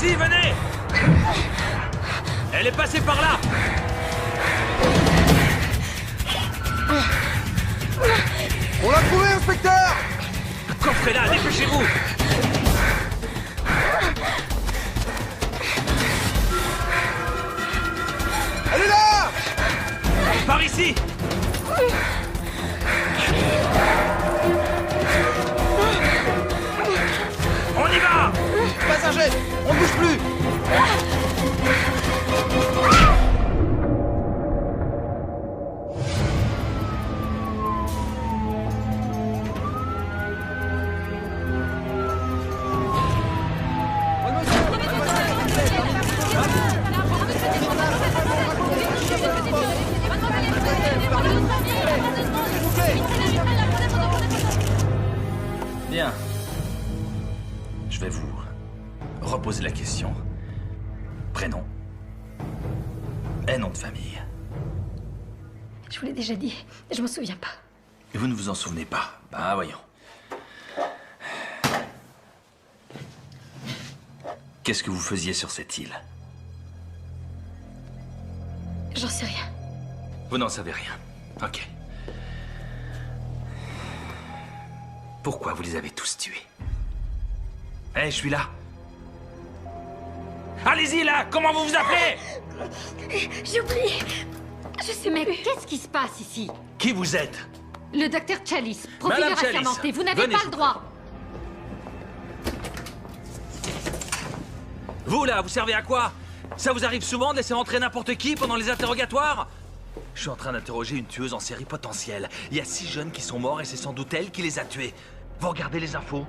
ici, venez! Elle est passée par là! On l'a trouvé, inspecteur! Coffrez là, dépêchez-vous! Elle est là! Par ici! On y va! Passager, on ne bouge plus! Bien. Je vais vous reposer la question. Prénom. Et nom de famille. Je vous l'ai déjà dit, je m'en souviens pas. Et vous ne vous en souvenez pas? Bah voyons. Qu'est-ce que vous faisiez sur cette île? J'en sais rien. Vous n'en savez rien. Ok. Pourquoi vous les avez tous tués? Eh, je suis là. Allez-y, là! Comment vous vous appelez? J'ai oublié. Je sais, Mais mec. qu'est-ce qui se passe ici? Qui vous êtes? Le docteur Chalice, Madame profileur Chalice, assermenté, vous n'avez venez, pas je le vous droit. Vous, là, vous servez à quoi? Ça vous arrive souvent de laisser entrer n'importe qui pendant les interrogatoires? Je suis en train d'interroger une tueuse en série potentielle. Il y a 6 jeunes qui sont morts et c'est sans doute elle qui les a tués. Vous regardez les infos?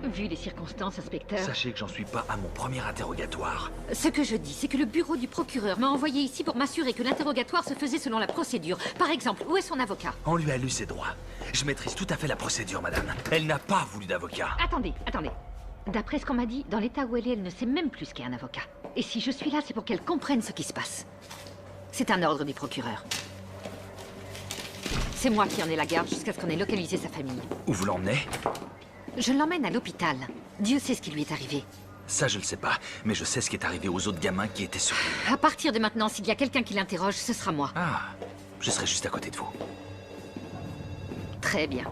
Vu les circonstances, inspecteur, Sachez que j'en suis pas à mon premier interrogatoire. ce que je dis, c'est que le bureau du procureur m'a envoyé ici pour m'assurer que l'interrogatoire se faisait selon la procédure. Par exemple, où est son avocat? On lui a lu ses droits. Je maîtrise tout à fait la procédure, madame. Elle n'a pas voulu d'avocat. Attendez. D'après ce qu'on m'a dit, dans l'état où elle ne sait même plus ce qu'est un avocat. Et si je suis là, c'est pour qu'elle comprenne ce qui se passe. C'est un ordre du procureur. C'est moi qui en ai la garde jusqu'à ce qu'on ait localisé sa famille. Où vous l'emmenez? Je l'emmène à l'hôpital. Dieu sait ce qui lui est arrivé. Ça, je le sais pas. Mais je sais ce qui est arrivé aux autres gamins qui étaient sur l'île. À partir de maintenant, s'il y a quelqu'un qui l'interroge, ce sera moi. Ah, je serai juste à côté de vous. Très bien.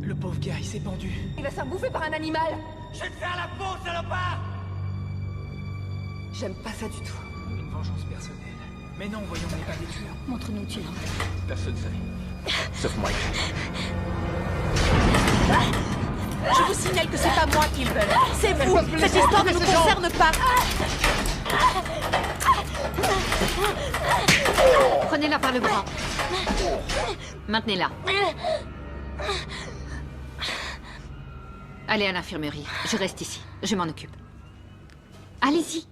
Le pauvre gars, il s'est pendu. Il va se faire bouffer par un animal. Je vais te faire la peau, salopard! J'aime pas ça du tout. Une vengeance personnelle. Mais non, voyons, on n'est pas des tueurs. Montre-nous où tu l'emmènes. Personne ne sait. Sauf Mike. Je vous signale que c'est pas moi qu'ils veulent. C'est vous. Cette histoire ne nous concerne pas. Prenez-la par le bras. Maintenez-la. Allez à l'infirmerie. Je reste ici. Je m'en occupe. Allez-y.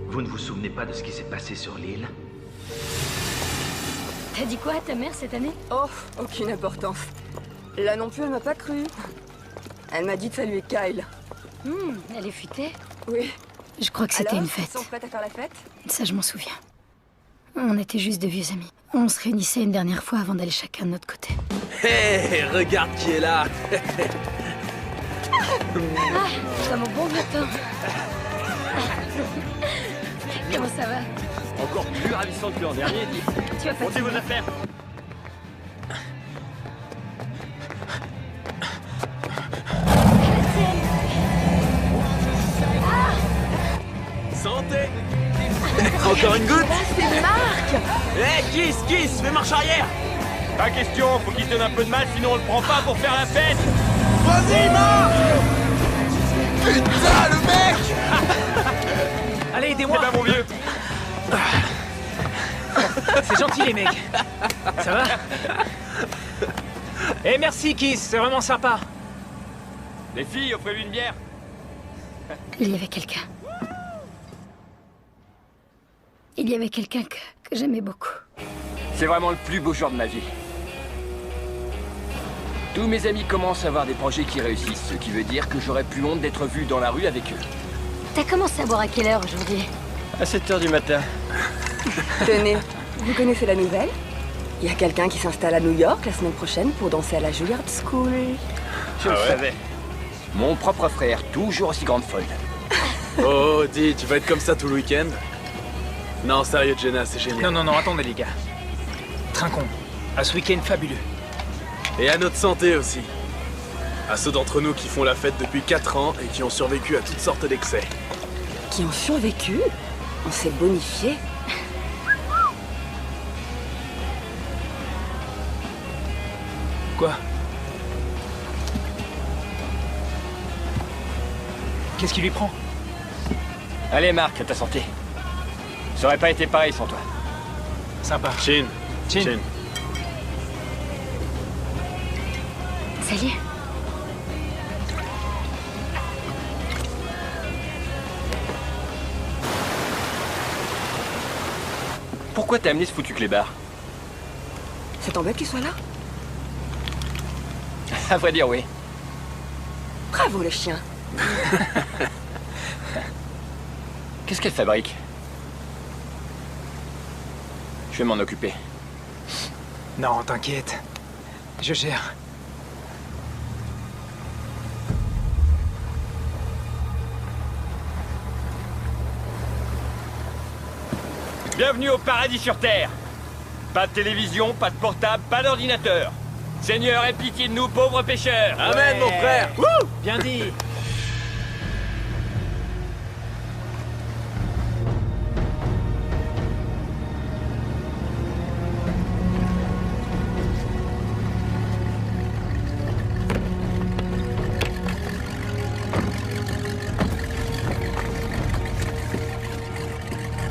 Vous ne vous souvenez pas de ce qui s'est passé sur l'île? T'as dit quoi à ta mère cette année? Oh, aucune importance. Là non plus, elle m'a pas cru. Elle m'a dit de saluer Kyle. Elle est futée. Oui. Je crois que c'était Alors, une fête. ils sont prêtes à faire la fête? Ça, je m'en souviens. On était juste de vieux amis. On se réunissait une dernière fois avant d'aller chacun de notre côté. Hé, regarde qui est là! Ça mon bon matin. Comment ça va? Encore plus ravissant que l'an dernier, dit. Tu vas Montez vos affaires. Santé. Encore une goutte? C'est Marc! Hé, Kiss, fais marche arrière! Pas question, faut qu'il se donne un peu de mal, sinon on le prend pas pour faire la fête. Vas-y, Marc! Putain, le mec! Allez, C'est aidez-moi. pas mon vieux. C'est gentil, les mecs. Ça va? Eh, merci, Kiss. C'est vraiment sympa. Les filles, offrez-lui une bière. Il y avait quelqu'un. Il y avait quelqu'un que j'aimais beaucoup. C'est vraiment le plus beau jour de ma vie. Tous mes amis commencent à avoir des projets qui réussissent, ce qui veut dire que j'aurais plus honte d'être vu dans la rue avec eux. T'as commencé à boire à quelle heure aujourd'hui? À 7h du matin. Tenez, vous connaissez la nouvelle? Il y a quelqu'un qui s'installe à New York la semaine prochaine pour danser à la Juilliard School. Je le savais. Mon propre frère, toujours aussi grande folle. Oh, dis, tu vas être comme ça tout le week-end? Non, sérieux, Jenna, c'est génial. Non, attendez les gars. Trinquons. À ce week-end fabuleux. Et à notre santé aussi. À ceux d'entre nous qui font la fête depuis 4 ans et qui ont survécu à toutes sortes d'excès. Qui ont survécu? On s'est bonifié. Quoi? Qu'est-ce qui lui prend? Allez, Marc, à ta santé. Ça aurait pas été pareil sans toi. Sympa. Chin. Chin. Salut. Pourquoi t'as amené ce foutu clébard? Ça t'embête qu'il soit là? À vrai dire, oui. Bravo le chien. Qu'est-ce qu'elle fabrique? Je vais m'en occuper. Non, t'inquiète. Je gère. Bienvenue au paradis sur Terre. Pas de télévision, pas de portable, pas d'ordinateur. Seigneur, aie pitié de nous, pauvres pêcheurs. Amen, mon frère. Wouh! Bien dit.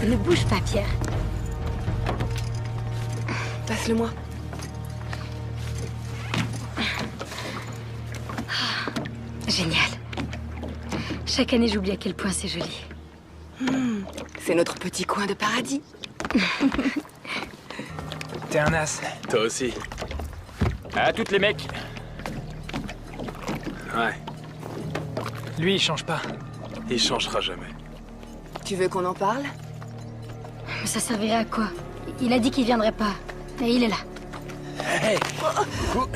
Ne bouge pas, Pierre. Passe-le-moi. Génial. Chaque année, j'oublie à quel point c'est joli. C'est notre petit coin de paradis. T'es un as. Toi aussi. À toutes les mecs. Ouais, Lui, il change pas. il changera jamais. Tu veux qu'on en parle? Mais ça servirait à quoi? Il a dit qu'il viendrait pas. Et il est là. Hey. Coucou.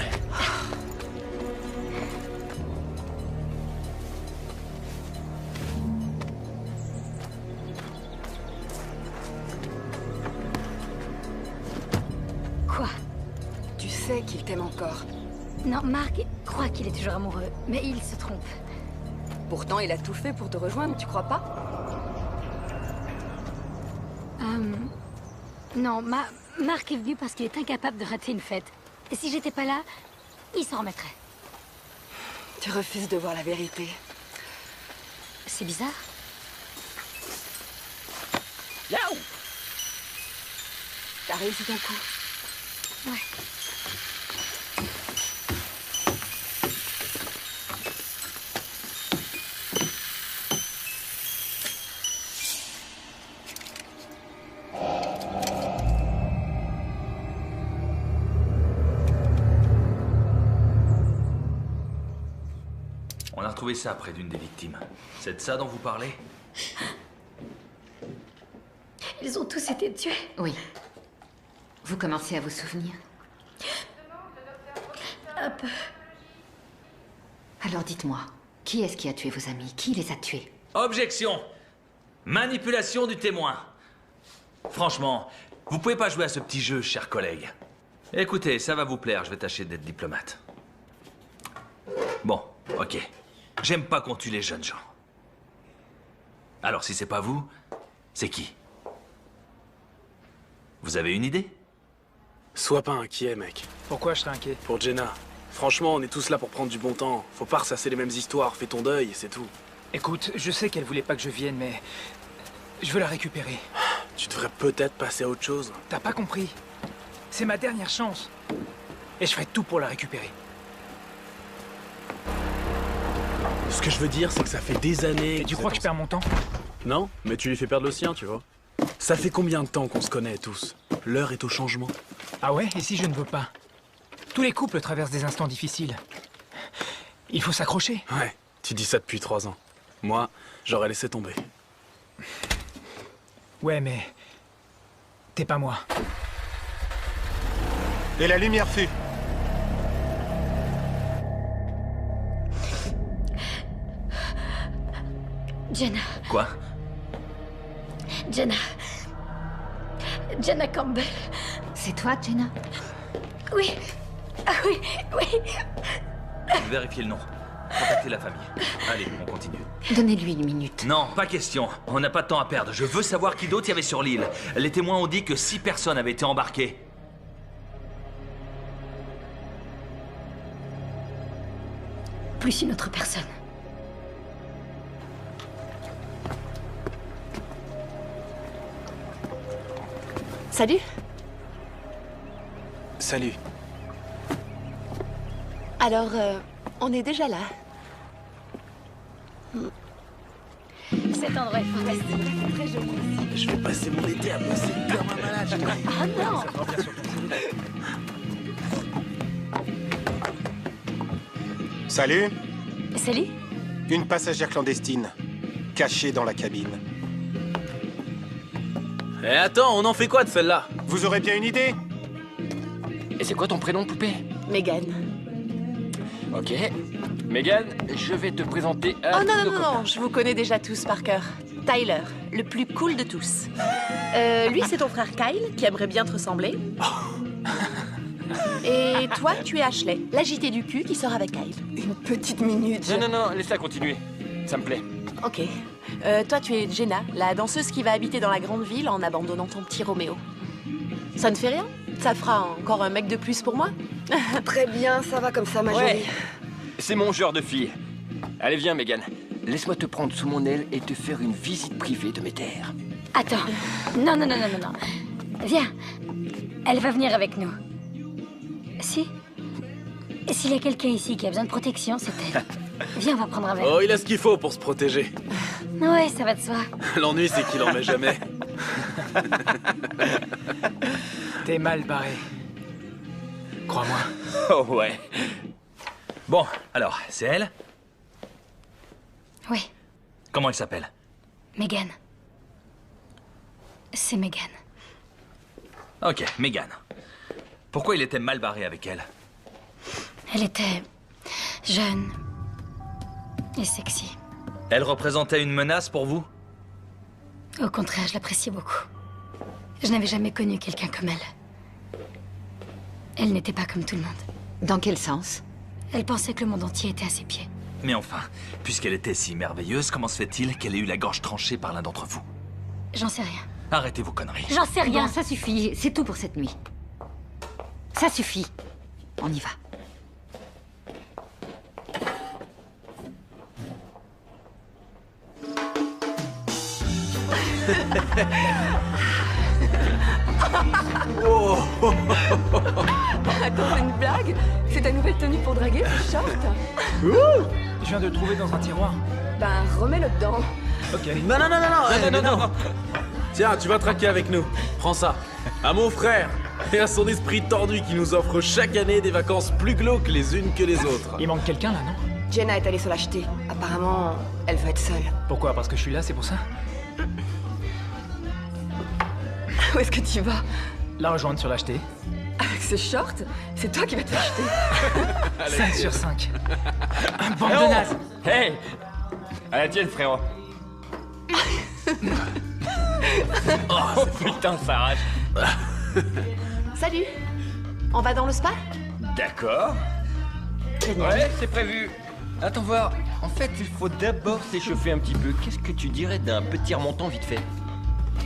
Quoi? Tu sais qu'il t'aime encore. Non, Marc croit qu'il est toujours amoureux, mais il se trompe. Pourtant, il a tout fait pour te rejoindre, tu crois pas? Non, Marc est venu parce qu'il est incapable de rater une fête. Et si j'étais pas là, il s'en remettrait. Tu refuses de voir la vérité. C'est bizarre. Yaou. T'as réussi ton coup. Ouais. On a retrouvé ça près d'une des victimes. C'est de ça dont vous parlez? Ils ont tous été tués. Oui. Vous commencez à vous souvenir? Un peu. Alors dites-moi, qui est-ce qui a tué vos amis? Qui les a tués? Objection! Manipulation du témoin. Franchement, vous pouvez pas jouer à ce petit jeu, chers collègues. Écoutez, ça va vous plaire, je vais tâcher d'être diplomate. Bon, ok. J'aime pas qu'on tue les jeunes gens. Alors si c'est pas vous, c'est qui? Vous avez une idée? Sois pas inquiet, mec. Pourquoi je serais inquiet? Pour Jenna. Franchement, on est tous là pour prendre du bon temps. Faut pas ressasser les mêmes histoires, fais ton deuil et c'est tout. Écoute, je sais qu'elle voulait pas que je vienne, mais... je veux la récupérer. Tu devrais peut-être passer à autre chose. T'as pas compris? C'est ma dernière chance. Et je ferai tout pour la récupérer. Ce que je veux dire, c'est que ça fait des années... Et tu crois que je perds mon temps? Non, mais tu lui fais perdre le sien, tu vois. Ça fait combien de temps qu'on se connaît tous? L'heure est au changement. Ah ouais? Et si je ne veux pas? Tous les couples traversent des instants difficiles. Il faut s'accrocher. Ouais, tu dis ça depuis 3 ans. Moi, j'aurais laissé tomber. Ouais, mais... t'es pas moi. Et la lumière fut. Jenna. Quoi? Jenna. Jenna Campbell. C'est toi, Jenna? Oui. Ah oui, oui. Vérifiez le nom. Contactez la famille. Allez, on continue. Donnez-lui une minute. Non, pas question. On n'a pas de temps à perdre. Je veux savoir qui d'autre il y avait sur l'île. Les témoins ont dit que 6 personnes avaient été embarquées. Plus une autre personne. Salut. Salut. Alors, on est déjà là. Cet endroit est fantastique. C'est très joli ici. Je vais passer mon été à bosser comme un malade. Ah non. Salut. Salut. Une passagère clandestine, cachée dans la cabine. Eh attends, on en fait quoi de celle-là? Vous aurez bien une idée? Et c'est quoi ton prénom, poupée? Megan. Ok. Megan, je vais te présenter à Oh non, tous non, nos non, copains. non, je vous connais déjà tous par cœur. Tyler, le plus cool de tous. Lui, c'est ton frère Kyle, qui aimerait bien te ressembler. Et toi, tu es Ashley, l'agité du cul qui sort avec Kyle. Une petite minute. Non, non, non, laisse-la continuer. Ça me plaît. Ok. Toi, tu es Jenna, la danseuse qui va habiter dans la grande ville en abandonnant ton petit Roméo. Ça ne fait rien? Ça fera encore un mec de plus pour moi? Très bien, ça va comme ça, ma Ouais. C'est mon genre de fille. Allez, viens, Megan. Laisse-moi te prendre sous mon aile et te faire une visite privée de mes terres. Attends. Non, non, non, non, non, non. Viens. Elle va venir avec nous. Si. S'il y a quelqu'un ici qui a besoin de protection, c'est elle. Viens, on va prendre un verre. Oh, il a ce qu'il faut pour se protéger. Ouais, ça va de soi. L'ennui, c'est qu'il en met jamais. T'es mal barré. Crois-moi. Oh ouais. Bon, alors, c'est elle? Oui, Comment elle s'appelle? Megan. C'est Megan. Ok, Megan. Pourquoi il était mal barré avec elle? Elle était jeune et sexy. Elle représentait une menace pour vous? Au contraire, je l'appréciais beaucoup. Je n'avais jamais connu quelqu'un comme elle. Elle n'était pas comme tout le monde. Dans quel sens? Elle pensait que le monde entier était à ses pieds. Mais enfin, puisqu'elle était si merveilleuse, comment se fait-il qu'elle ait eu la gorge tranchée par l'un d'entre vous? J'en sais rien. Arrêtez vos conneries. J'en sais rien. Bon, ça suffit. C'est tout pour cette nuit. Ça suffit. On y va. Attends, c'est une blague? C'est ta nouvelle tenue pour draguer, ce short? Je viens de le trouver dans un tiroir. Ben, remets-le dedans. Ok. Non, non, non, non, non, non. Tiens, tu vas traquer avec nous. Prends ça. À mon frère et à son esprit tordu qui nous offre chaque année des vacances plus glauques les unes que les autres. Il manque quelqu'un là, non? Jenna est allée se l'acheter. Apparemment, elle veut être seule. Pourquoi? Parce que je suis là, c'est pour ça? Où est-ce que tu vas? La rejoindre sur l'acheter. Avec ce short? C'est toi qui vas te l'acheter. 5 sur 5. Un bande Eh de oh nazes. Hey! À la tienne, frérot. Oh putain, ça arrache. Salut. On va dans le spa? D'accord. Génial. Ouais, c'est prévu. Attends voir. En fait, il faut d'abord s'échauffer un petit peu. Qu'est-ce que tu dirais d'un petit remontant vite fait?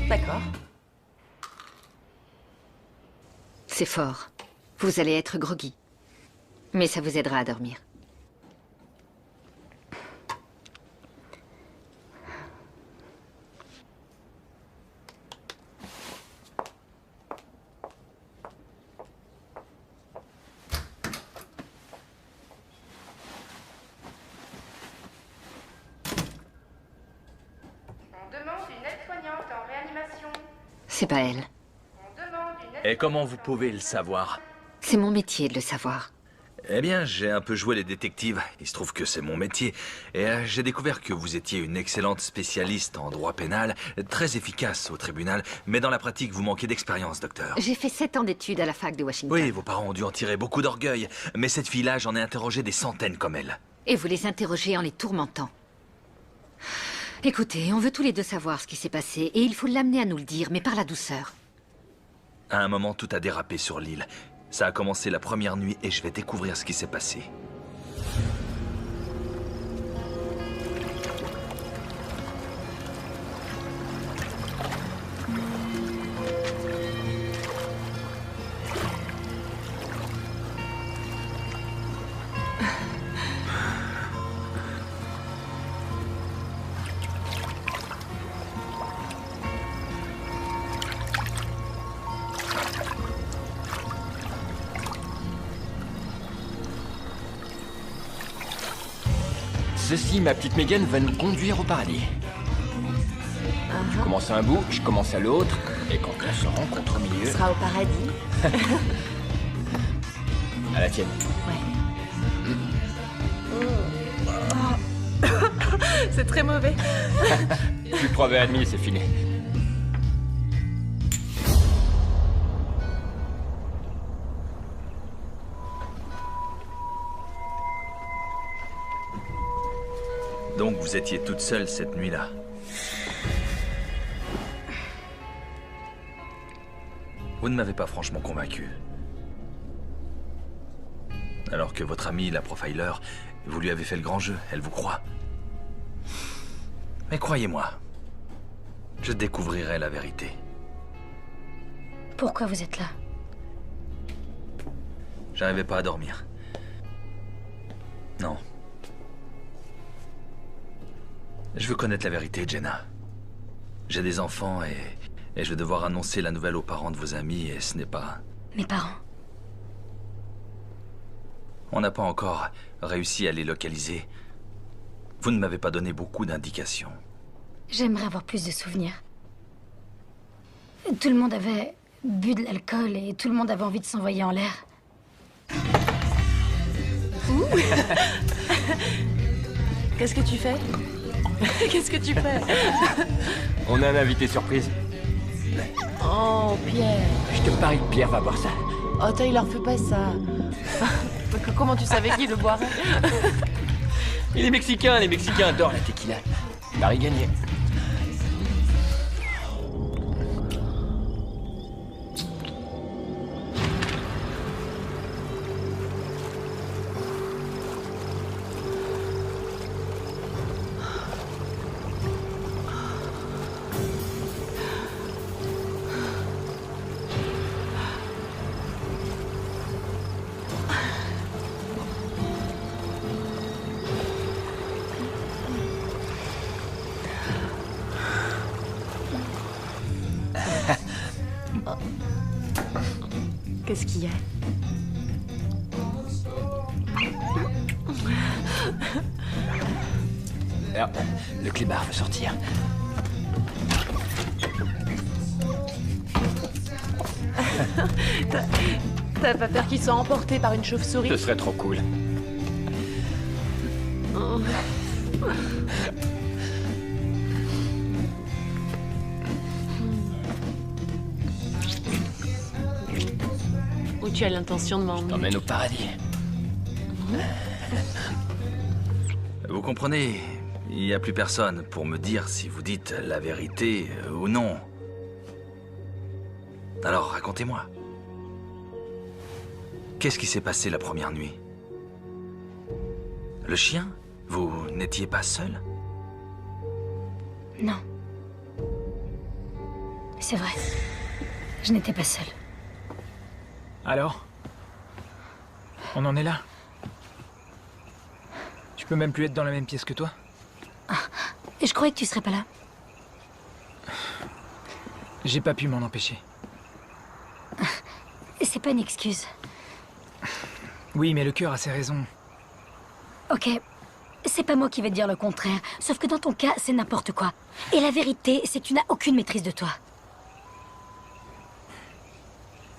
D'accord. C'est fort. Vous allez être groggy. Mais ça vous aidera à dormir. On demande une aide-soignante en réanimation. C'est pas elle. On demande une aide... Et comment vous pouvez le savoir? C'est mon métier de le savoir. Eh bien, j'ai un peu joué les détectives. Il se trouve que c'est mon métier. Et j'ai découvert que vous étiez une excellente spécialiste en droit pénal, très efficace au tribunal, mais dans la pratique, vous manquez d'expérience, docteur. J'ai fait 7 ans d'études à la fac de Washington. Oui, vos parents ont dû en tirer beaucoup d'orgueil. Mais cette fille-là, j'en ai interrogé des centaines comme elle. Et vous les interrogez en les tourmentant. Écoutez, on veut tous les deux savoir ce qui s'est passé, et il faut l'amener à nous le dire, mais par la douceur. À un moment, tout a dérapé sur l'île. Ça a commencé la première nuit et je vais découvrir ce qui s'est passé. Ceci, ma petite Megan, va nous conduire au paradis. Tu commences à un bout, je commence à l'autre, et quand on se rencontre au milieu... Ce sera au paradis. À la tienne. C'est très mauvais. Plus que 3 verres et demi, c'est fini. Donc vous étiez toute seule cette nuit-là. Vous ne m'avez pas franchement convaincu. Alors que votre amie, la profiler, vous lui avez fait le grand jeu, elle vous croit. Mais croyez-moi, je découvrirai la vérité. Pourquoi vous êtes là? J'arrivais pas à dormir. Non. Je veux connaître la vérité, Jenna. J'ai des enfants et je vais devoir annoncer la nouvelle aux parents de vos amis et ce n'est pas... Mes parents? On n'a pas encore réussi à les localiser. Vous ne m'avez pas donné beaucoup d'indications. J'aimerais avoir plus de souvenirs. Tout le monde avait bu de l'alcool et tout le monde avait envie de s'envoyer en l'air. Qu'est-ce que tu fais? Qu'est-ce que tu fais? On a un invité surprise. Oh, Pierre. Je te parie que Pierre va boire ça. Oh, Taylor, fais pas ça. Comment tu savais qu'il le boirait? Les Mexicains adorent la tequila. Paris gagné. Qu'est-ce qu'il y a? Alors, le clébard veut sortir. T'as pas peur qu'il soit emporté par une chauve-souris? Ce serait trop cool. Oh. Où tu as l'intention de m'emmener? T'emmène au paradis. Vous comprenez, il n'y a plus personne pour me dire si vous dites la vérité ou non. Alors, racontez-moi. Qu'est-ce qui s'est passé la première nuit? Le chien? Vous n'étiez pas seul? Non. C'est vrai. Je n'étais pas seule. Alors? On en est là? Tu peux même plus être dans la même pièce que toi? Et je croyais que tu serais pas là. J'ai pas pu m'en empêcher. C'est pas une excuse. Oui, mais le cœur a ses raisons. Ok. C'est pas moi qui vais te dire le contraire. Sauf que dans ton cas, c'est n'importe quoi. Et la vérité, c'est que tu n'as aucune maîtrise de toi.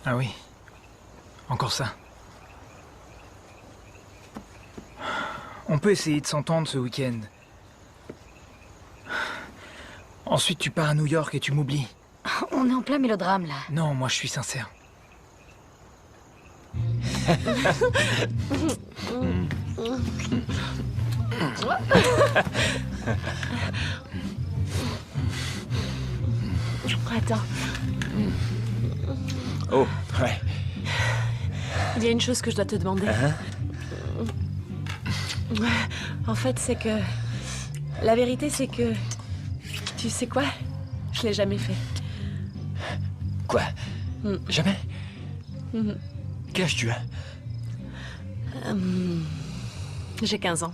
Ah oui. Encore ça. On peut essayer de s'entendre ce week-end. Ensuite, tu pars à New York et tu m'oublies. On est en plein mélodrame, là. Non, moi je suis sincère. Attends. Oh, ouais. Il y a une chose que je dois te demander. En fait, c'est que... La vérité, c'est que... Tu sais quoi? Je l'ai jamais fait. Quoi? Jamais? Quel âge tu as? J'ai 15 ans.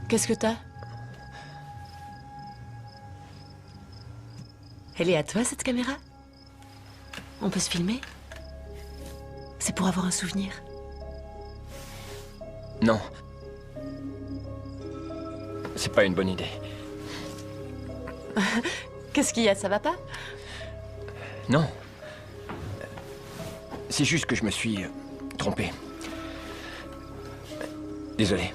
Qu'est-ce que t'as? Elle est à toi, cette caméra? On peut se filmer? C'est pour avoir un souvenir. Non. C'est pas une bonne idée. Qu'est-ce qu'il y a? Ça va pas? Non. C'est juste que je me suis trompé. Désolé.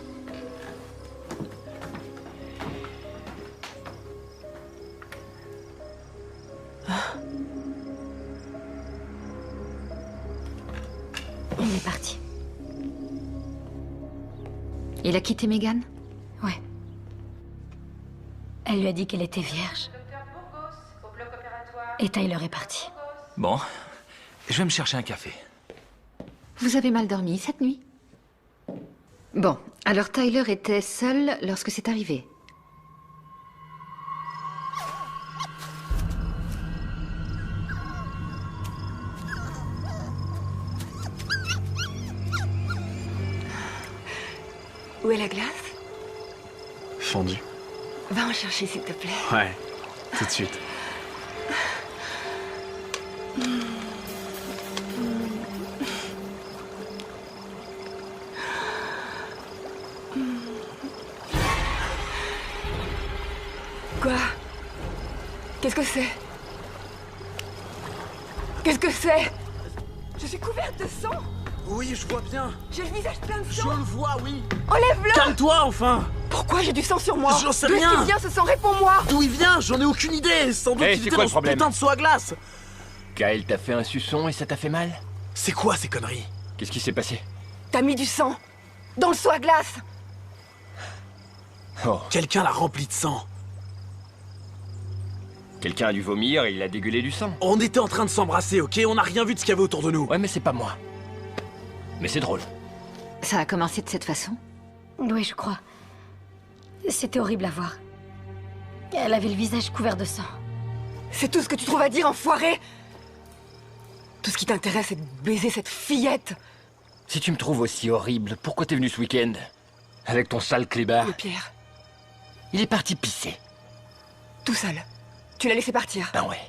Il est parti. Il a quitté Megan? Ouais. Elle lui a dit qu'elle était vierge. Docteur Burgos, au bloc opératoire. Et Tyler est parti. Bon, je vais me chercher un café. Vous avez mal dormi cette nuit? Bon, alors Tyler était seul lorsque c'est arrivé. Où est la glace? Fendu. Va en chercher, s'il te plaît. Ouais, tout de suite. Quoi? Qu'est-ce que c'est? Qu'est-ce que c'est? Je suis couverte de sang! Oui, je vois bien. J'ai le visage plein de Je sang! le vois, oui. Enlève-le! Calme-toi, enfin. Pourquoi j'ai du sang sur moi? J'en sais D'où est-ce rien. qu'il vient ce sang? Réponds-moi! D'où il vient? J'en ai aucune idée. Sans doute Eh, qu'il c'est était quoi dans le ce problème? putain de seau à glace. Kyle t'a fait un suçon et ça t'a fait mal? C'est quoi ces conneries? Qu'est-ce qui s'est passé? T'as mis du sang! Dans le seau à glace! Oh, Quelqu'un l'a rempli de sang. quelqu'un a dû vomir et il a dégueulé du sang. On était en train de s'embrasser, ok? On n'a rien vu de ce qu'il y avait autour de nous. Ouais, mais c'est pas moi. Mais c'est drôle. Ça a commencé de cette façon? Oui, je crois. C'était horrible à voir. Elle avait le visage couvert de sang. C'est tout ce que tu trouves à dire, enfoiré? Tout ce qui t'intéresse, c'est de baiser cette fillette! Si tu me trouves aussi horrible, pourquoi t'es venu ce week-end? Avec ton sale clébard. Le Pierre, Il est parti pisser. tout seul. Tu l'as laissé partir. Ben ouais.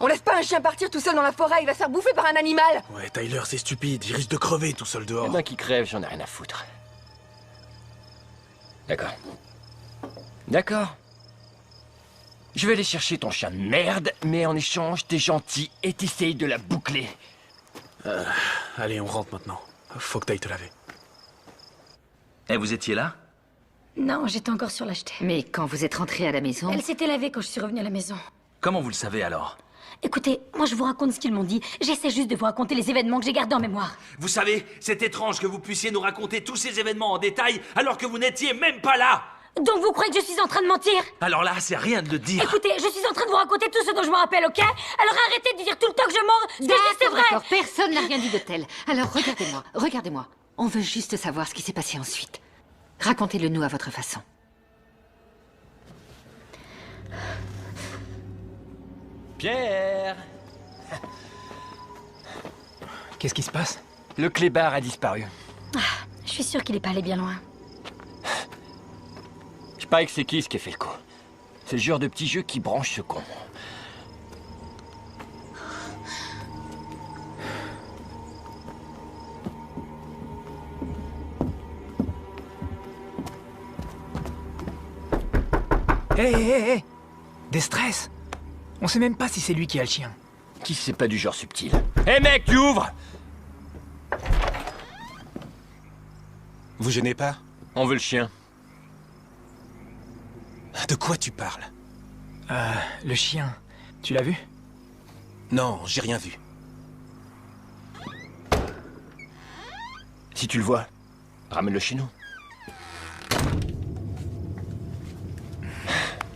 On laisse pas un chien partir tout seul dans la forêt, il va se faire bouffer par un animal! Ouais, Tyler, c'est stupide. Il risque de crever tout seul Eh dehors. ben qui crève, j'en ai rien à foutre. D'accord. D'accord. Je vais aller chercher ton chien de merde, mais en échange, t'es gentil et t'essayes de la boucler. Allez, on rentre maintenant. Faut que t'ailles te laver. Et vous étiez là? Non, j'étais encore sur l'acheter. Mais quand vous êtes rentré à la maison... Elle s'était lavée quand je suis revenue à la maison. Comment vous le savez alors? Écoutez, moi je vous raconte ce qu'ils m'ont dit. J'essaie juste de vous raconter les événements que j'ai gardés en mémoire. Vous savez, c'est étrange que vous puissiez nous raconter tous ces événements en détail alors que vous n'étiez même pas là! Donc vous croyez que je suis en train de mentir? Alors là, c'est rien de le dire. Écoutez, je suis en train de vous raconter tout ce dont je me rappelle, ok? Alors arrêtez de dire tout le temps que je mens. Ce que je dis, c'est vrai. D'accord, personne n'a rien dit de tel. Alors regardez-moi, regardez-moi. On veut juste savoir ce qui s'est passé ensuite. Racontez-le nous à votre façon. Pierre! Qu'est-ce qui se passe? Le clébard a disparu. Je suis sûre qu'il est pas allé bien loin. Je parie que c'est qui a fait le coup. C'est le genre de petit jeu qui branche ce con. Hé, hé, hé! Des stress! On sait même pas si c'est lui qui a le chien. Qui c'est pas du genre subtil. Hé mec, tu ouvres! Vous gênez pas? On veut le chien. De quoi tu parles? Le chien. Tu l'as vu? Non, j'ai rien vu. Si tu le vois, ramène-le chez nous.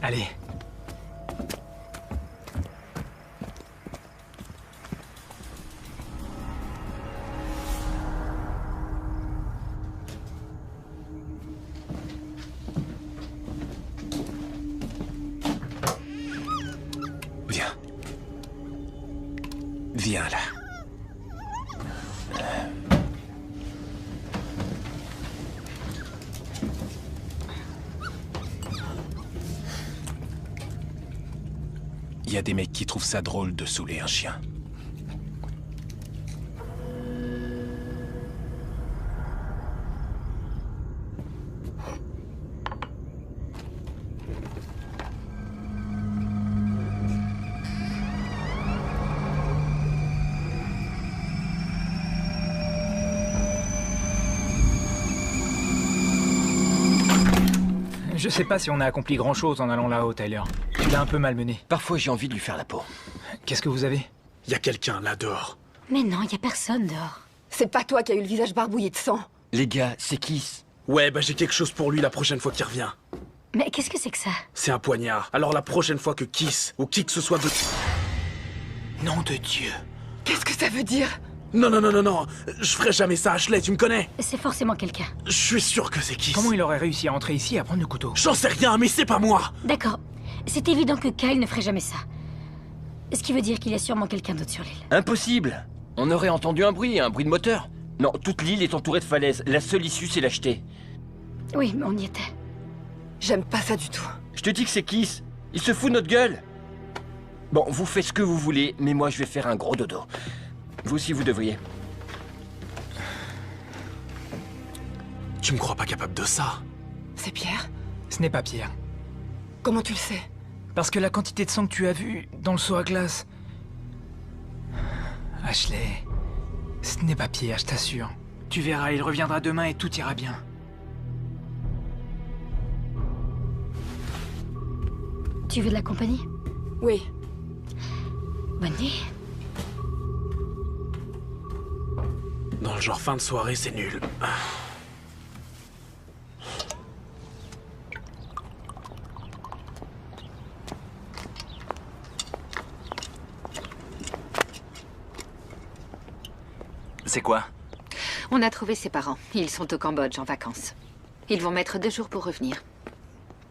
Allez. Viens. Viens là. Il y a des mecs qui trouvent ça drôle de saouler un chien. Je sais pas si on a accompli grand-chose en allant là-haut, Tyler. Tu l'as un peu malmené. Parfois, j'ai envie de lui faire la peau. Qu'est-ce que vous avez? Y a quelqu'un là dehors. Mais non, y a personne dehors. C'est pas toi qui as eu le visage barbouillé de sang. Les gars, c'est Kiss. Ouais, bah j'ai quelque chose pour lui la prochaine fois qu'il revient. Mais qu'est-ce que c'est que ça? C'est un poignard. Alors la prochaine fois que Kiss ou qui que ce soit veut... Nom de Dieu. Qu'est-ce que ça veut dire? Non, non, non, non, non. Je ferai jamais ça, Ashley, tu me connais. C'est forcément quelqu'un. Je suis sûr que c'est Kiss. Comment il aurait réussi à entrer ici et à prendre le couteau? J'en sais rien, mais c'est pas moi. D'accord. C'est évident que Kyle ne ferait jamais ça. Ce qui veut dire qu'il y a sûrement quelqu'un d'autre sur l'île. Impossible. On aurait entendu un bruit de moteur. Non, toute l'île est entourée de falaises. La seule issue, c'est la jetée. Oui, mais on y était. J'aime pas ça du tout. Je te dis que c'est Kiss. Il se fout de notre gueule. Bon, vous faites ce que vous voulez, mais moi, je vais faire un gros dodo. Vous aussi, vous devriez. Tu me crois pas capable de ça? C'est Pierre? Ce n'est pas Pierre. Comment tu le sais? Parce que la quantité de sang que tu as vu dans le seau à glace... Ashley, ce n'est pas Pierre, je t'assure. Tu verras, il reviendra demain et tout ira bien. Tu veux de la compagnie? Oui. Bonne nuit. Dans le genre fin de soirée, c'est nul. C'est quoi? On a trouvé ses parents. Ils sont au Cambodge en vacances. Ils vont mettre 2 jours pour revenir.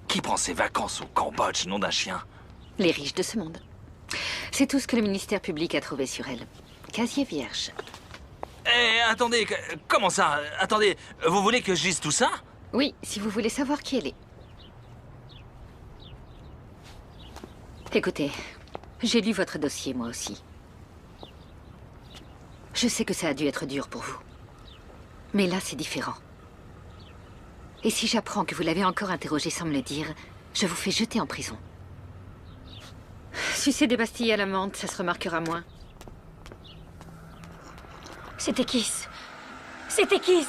Qui prend ses vacances au Cambodge, nom d'un chien? Les riches de ce monde. C'est tout ce que le ministère public a trouvé sur elle. Casier vierge. Eh, attendez, comment ça? Attendez, vous voulez que je dise tout ça? Oui, si vous voulez savoir qui elle est. Écoutez, j'ai lu votre dossier, moi aussi. Je sais que ça a dû être dur pour vous. Mais là, c'est différent. Et si j'apprends que vous l'avez encore interrogé sans me le dire, je vous fais jeter en prison. Sucer des pastilles à la menthe, ça se remarquera moins. C'était Kiss. C'était Kiss.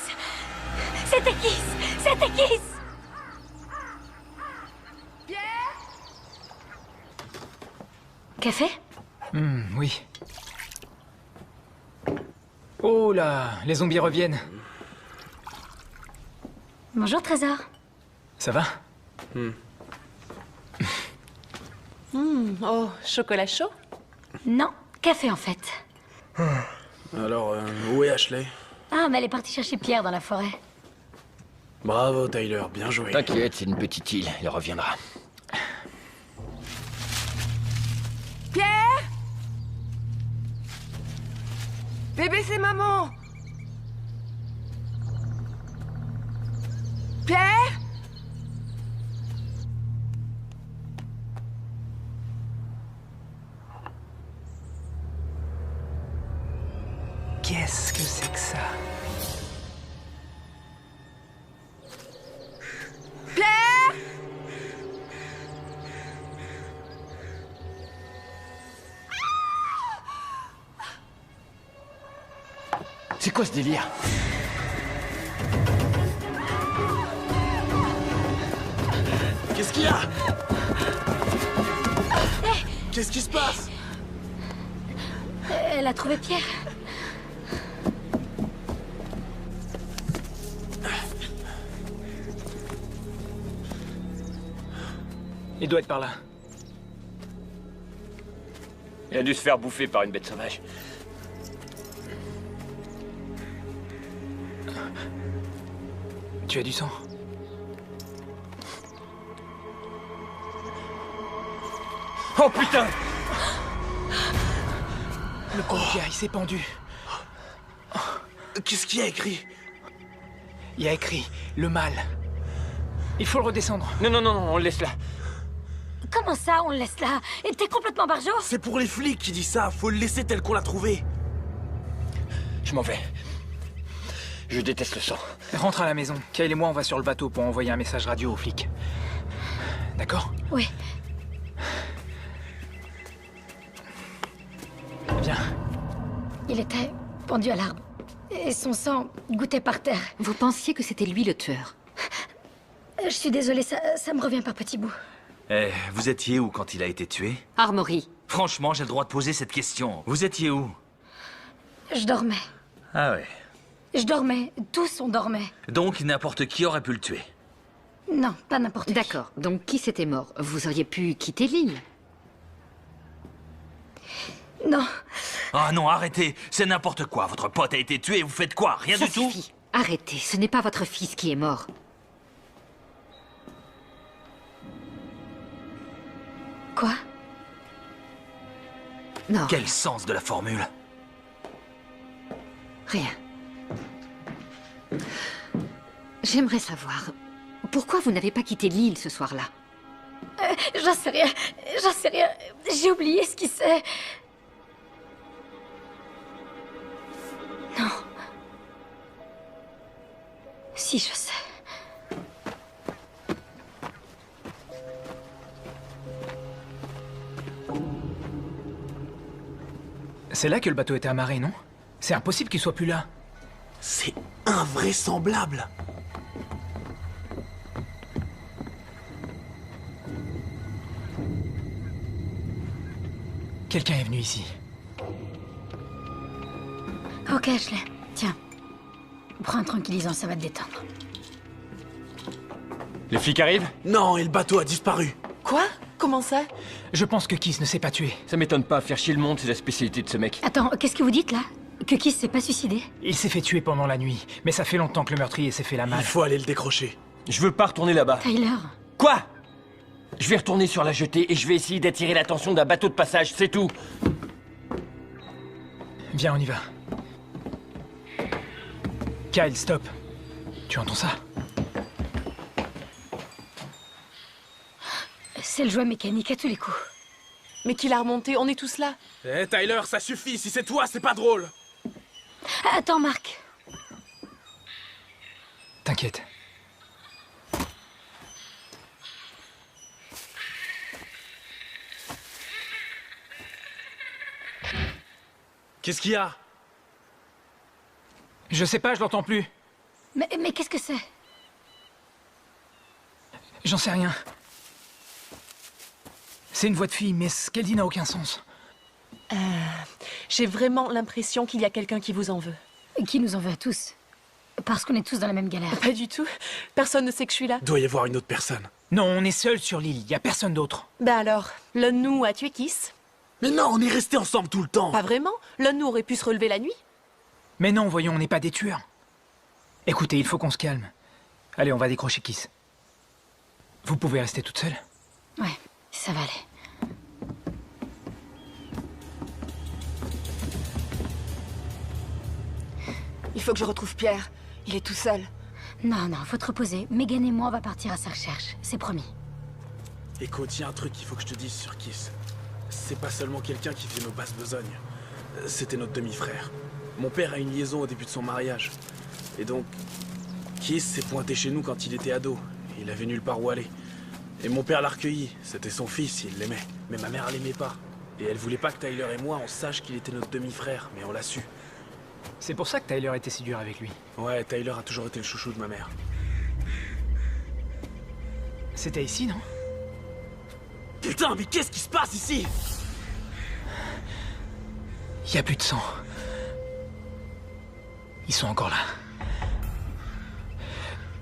C'était Kiss. C'était Kiss. Café? Oui. Oh là, les zombies reviennent. Bonjour, Trésor. Ça va? Oh, chocolat chaud? Non, café en fait. Alors, où est Ashley? Ah, mais elle est partie chercher Pierre dans la forêt. Bravo, Tyler, bien joué. T'inquiète, c'est une petite île. Il reviendra. Pierre! Bébé, c'est maman! Pierre? Qu'est-ce que c'est que ça? Pierre? C'est quoi ce délire? Qu'est-ce qu'il y a? Qu'est-ce qui se passe? Elle a trouvé Pierre. Il doit être par là. Il a dû se faire bouffer par une bête sauvage. Tu as du sang? Oh putain! Le pauvre gars, il s'est pendu. Qu'est-ce qu'il y a écrit? Il y a écrit le mal. Il faut le redescendre. Non, non, non, non, on le laisse là. Comment ça, on le laisse là? Et t'es complètement barjot? C'est pour les flics qui dit ça. Faut le laisser tel qu'on l'a trouvé. Je m'en vais. Je déteste le sang. Rentre à la maison. Kyle et moi, on va sur le bateau pour envoyer un message radio aux flics. D'accord? Oui. Viens. Il était pendu à l'arbre. Et son sang gouttait par terre. Vous pensiez que c'était lui le tueur? Je suis désolée, ça me revient par petits bouts. Eh, vous étiez où quand il a été tué? Armory. Franchement, j'ai le droit de poser cette question. Vous étiez où? Je dormais. Ah ouais. Je dormais. Tous on dormait. Donc n'importe qui aurait pu le tuer. Non, pas n'importe qui. D'accord. Donc qui s'était mort? Vous auriez pu quitter l'île. Non. Ah non, arrêtez. C'est n'importe quoi. Votre pote a été tué et vous faites quoi? Rien Ça du tout? suffit. Arrêtez. Ce n'est pas votre fils qui est mort. Quoi? Non. Quel sens de la formule? Rien. J'aimerais savoir pourquoi vous n'avez pas quitté l'île ce soir-là. J'en sais rien. J'en sais rien. J'ai oublié ce qui c'est. Non. Si, je sais. C'est là que le bateau était amarré, non? C'est impossible qu'il soit plus là. C'est invraisemblable. Quelqu'un est venu ici. Ok, Ashley. Tiens. Prends un tranquillisant, ça va te détendre. Les flics arrivent? Non, et le bateau a disparu. Quoi? Comment ça? Je pense que Kiss ne s'est pas tué. Ça m'étonne pas, faire chier le monde, c'est la spécialité de ce mec. Attends, qu'est-ce que vous dites là? Que Kiss s'est pas suicidé? Il s'est fait tuer pendant la nuit, mais ça fait longtemps que le meurtrier s'est fait la Il malle. faut aller le décrocher. Je veux pas retourner là-bas. Tyler. Quoi? Je vais retourner sur la jetée et je vais essayer d'attirer l'attention d'un bateau de passage, c'est tout. Viens, on y va. Kyle, stop. Tu entends ça? C'est le jouet mécanique à tous les coups. Mais qui l'a remonté? On est tous là. Eh, Tyler, ça suffit. Si c'est toi, c'est pas drôle. Attends, Marc. T'inquiète. Qu'est-ce qu'il y a? Je sais pas, je l'entends plus. Mais qu'est-ce que c'est? J'en sais rien. C'est une voix de fille, mais ce qu'elle dit n'a aucun sens. J'ai vraiment l'impression qu'il y a quelqu'un qui vous en veut. Qui nous en veut à tous? Parce qu'on est tous dans la même galère. Pas du tout. Personne ne sait que je suis là. Doit y avoir une autre personne. Non, on est seuls sur l'île, y a personne d'autre. Ben alors, l'un de nous a tué Kiss? Mais non, on est restés ensemble tout le temps. Pas vraiment. L'un de nous aurait pu se relever la nuit. Mais non, voyons, on n'est pas des tueurs. Écoutez, il faut qu'on se calme. Allez, on va décrocher Kiss. Vous pouvez rester toute seule? Ouais, ça va aller. Il faut que je retrouve Pierre. Il est tout seul. Non, faut te reposer. Megan et moi, on va partir à sa recherche. C'est promis. Écoute, y a un truc qu'il faut que je te dise sur Kiss. C'est pas seulement quelqu'un qui fait nos basses besognes. C'était notre demi-frère. Mon père a une liaison au début de son mariage. Et donc, Kiss s'est pointé chez nous quand il était ado. Il avait nulle part où aller. Et mon père l'a recueilli. C'était son fils, il l'aimait. Mais ma mère l'aimait pas. Et elle voulait pas que Tyler et moi, on sache qu'il était notre demi-frère, mais on l'a su. C'est pour ça que Tyler était si dur avec lui. Ouais, Tyler a toujours été le chouchou de ma mère. C'était ici, non? Putain, mais qu'est-ce qui se passe ici? Il y a plus de sang. Ils sont encore là.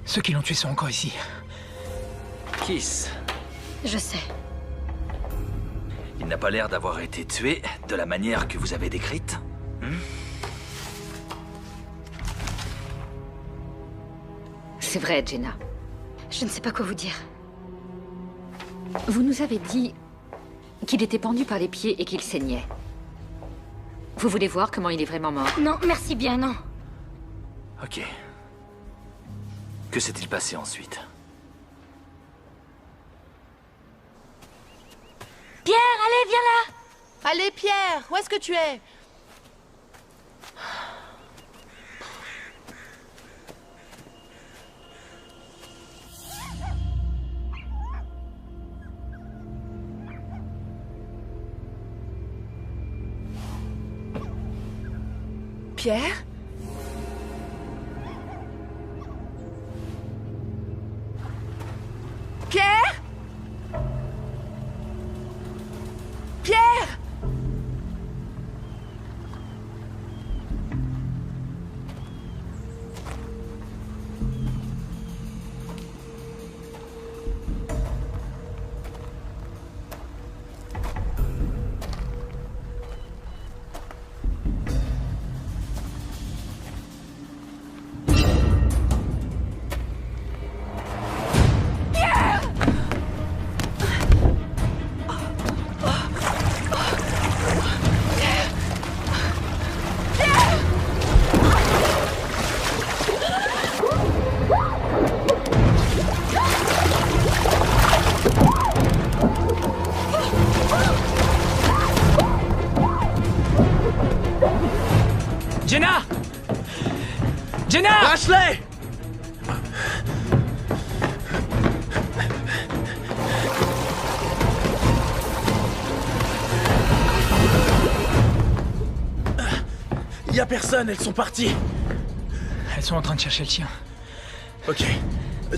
Ceux qui l'ont tué sont encore ici. Kiss. Je sais. Il n'a pas l'air d'avoir été tué de la manière que vous avez décrite. C'est vrai, Jenna. Je ne sais pas quoi vous dire. Vous nous avez dit qu'il était pendu par les pieds et qu'il saignait. Vous voulez voir comment il est vraiment mort? Non, merci bien, non. Ok. Que s'est-il passé ensuite? Pierre, allez, viens là! Allez, Pierre, où est-ce que tu es? Pierre? Pierre? Pierre? Jenna! Jenna! Ashley! Y a personne, elles sont parties. Elles sont en train de chercher le chien. Ok.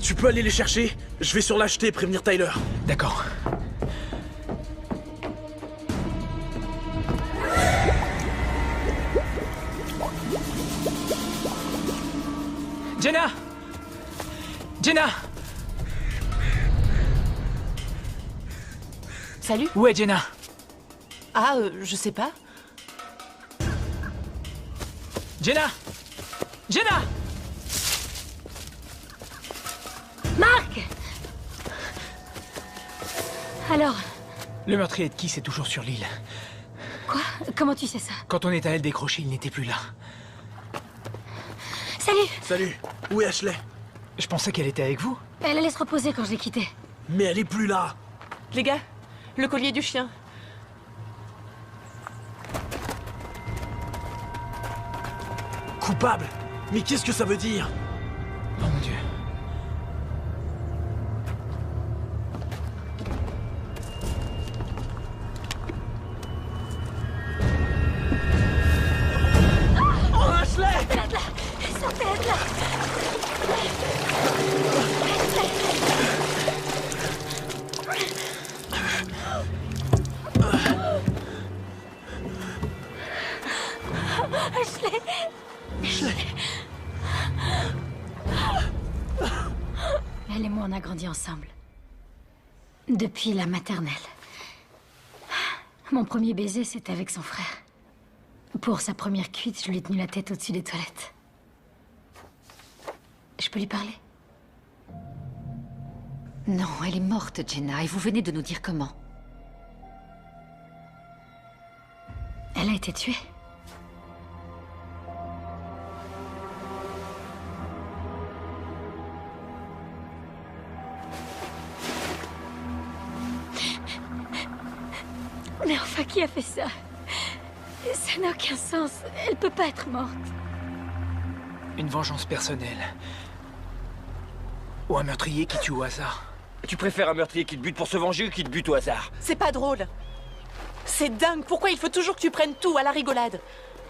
Tu peux aller les chercher? Je vais sur l'acheter et prévenir Tyler. D'accord. Jenna! Jenna! Salut? Où est Jenna? Ah, je sais pas. Jenna! Jenna! Marc! Alors, Le meurtrier de Kiss est toujours sur l'île. quoi? Comment tu sais ça? Quand on est à elle décrocher, il n'était plus là. Salut! Salut. Où est Ashley? Je pensais qu'elle était avec vous. Elle allait se reposer quand je l'ai quittée. Mais elle est plus là. Les gars, le collier du chien. Coupable? Mais qu'est-ce que ça veut dire? Oh mon Dieu. Oh, Ashley! Sortez là! Sortez là! Ashley! Elle et moi, on a grandi ensemble. Depuis la maternelle. Mon premier baiser, c'était avec son frère. Pour sa première cuite, je lui ai tenu la tête au-dessus des toilettes. Je peux lui parler? Non, elle est morte, Jenna, et vous venez de nous dire comment. Elle a été tuée. Mais enfin, qui a fait ça? Ça n'a aucun sens. Elle peut pas être morte. Une vengeance personnelle. Ou un meurtrier qui tue au hasard. Tu préfères un meurtrier qui te bute pour se venger ou qui te bute au hasard? C'est pas drôle. C'est dingue. Pourquoi il faut toujours que tu prennes tout à la rigolade?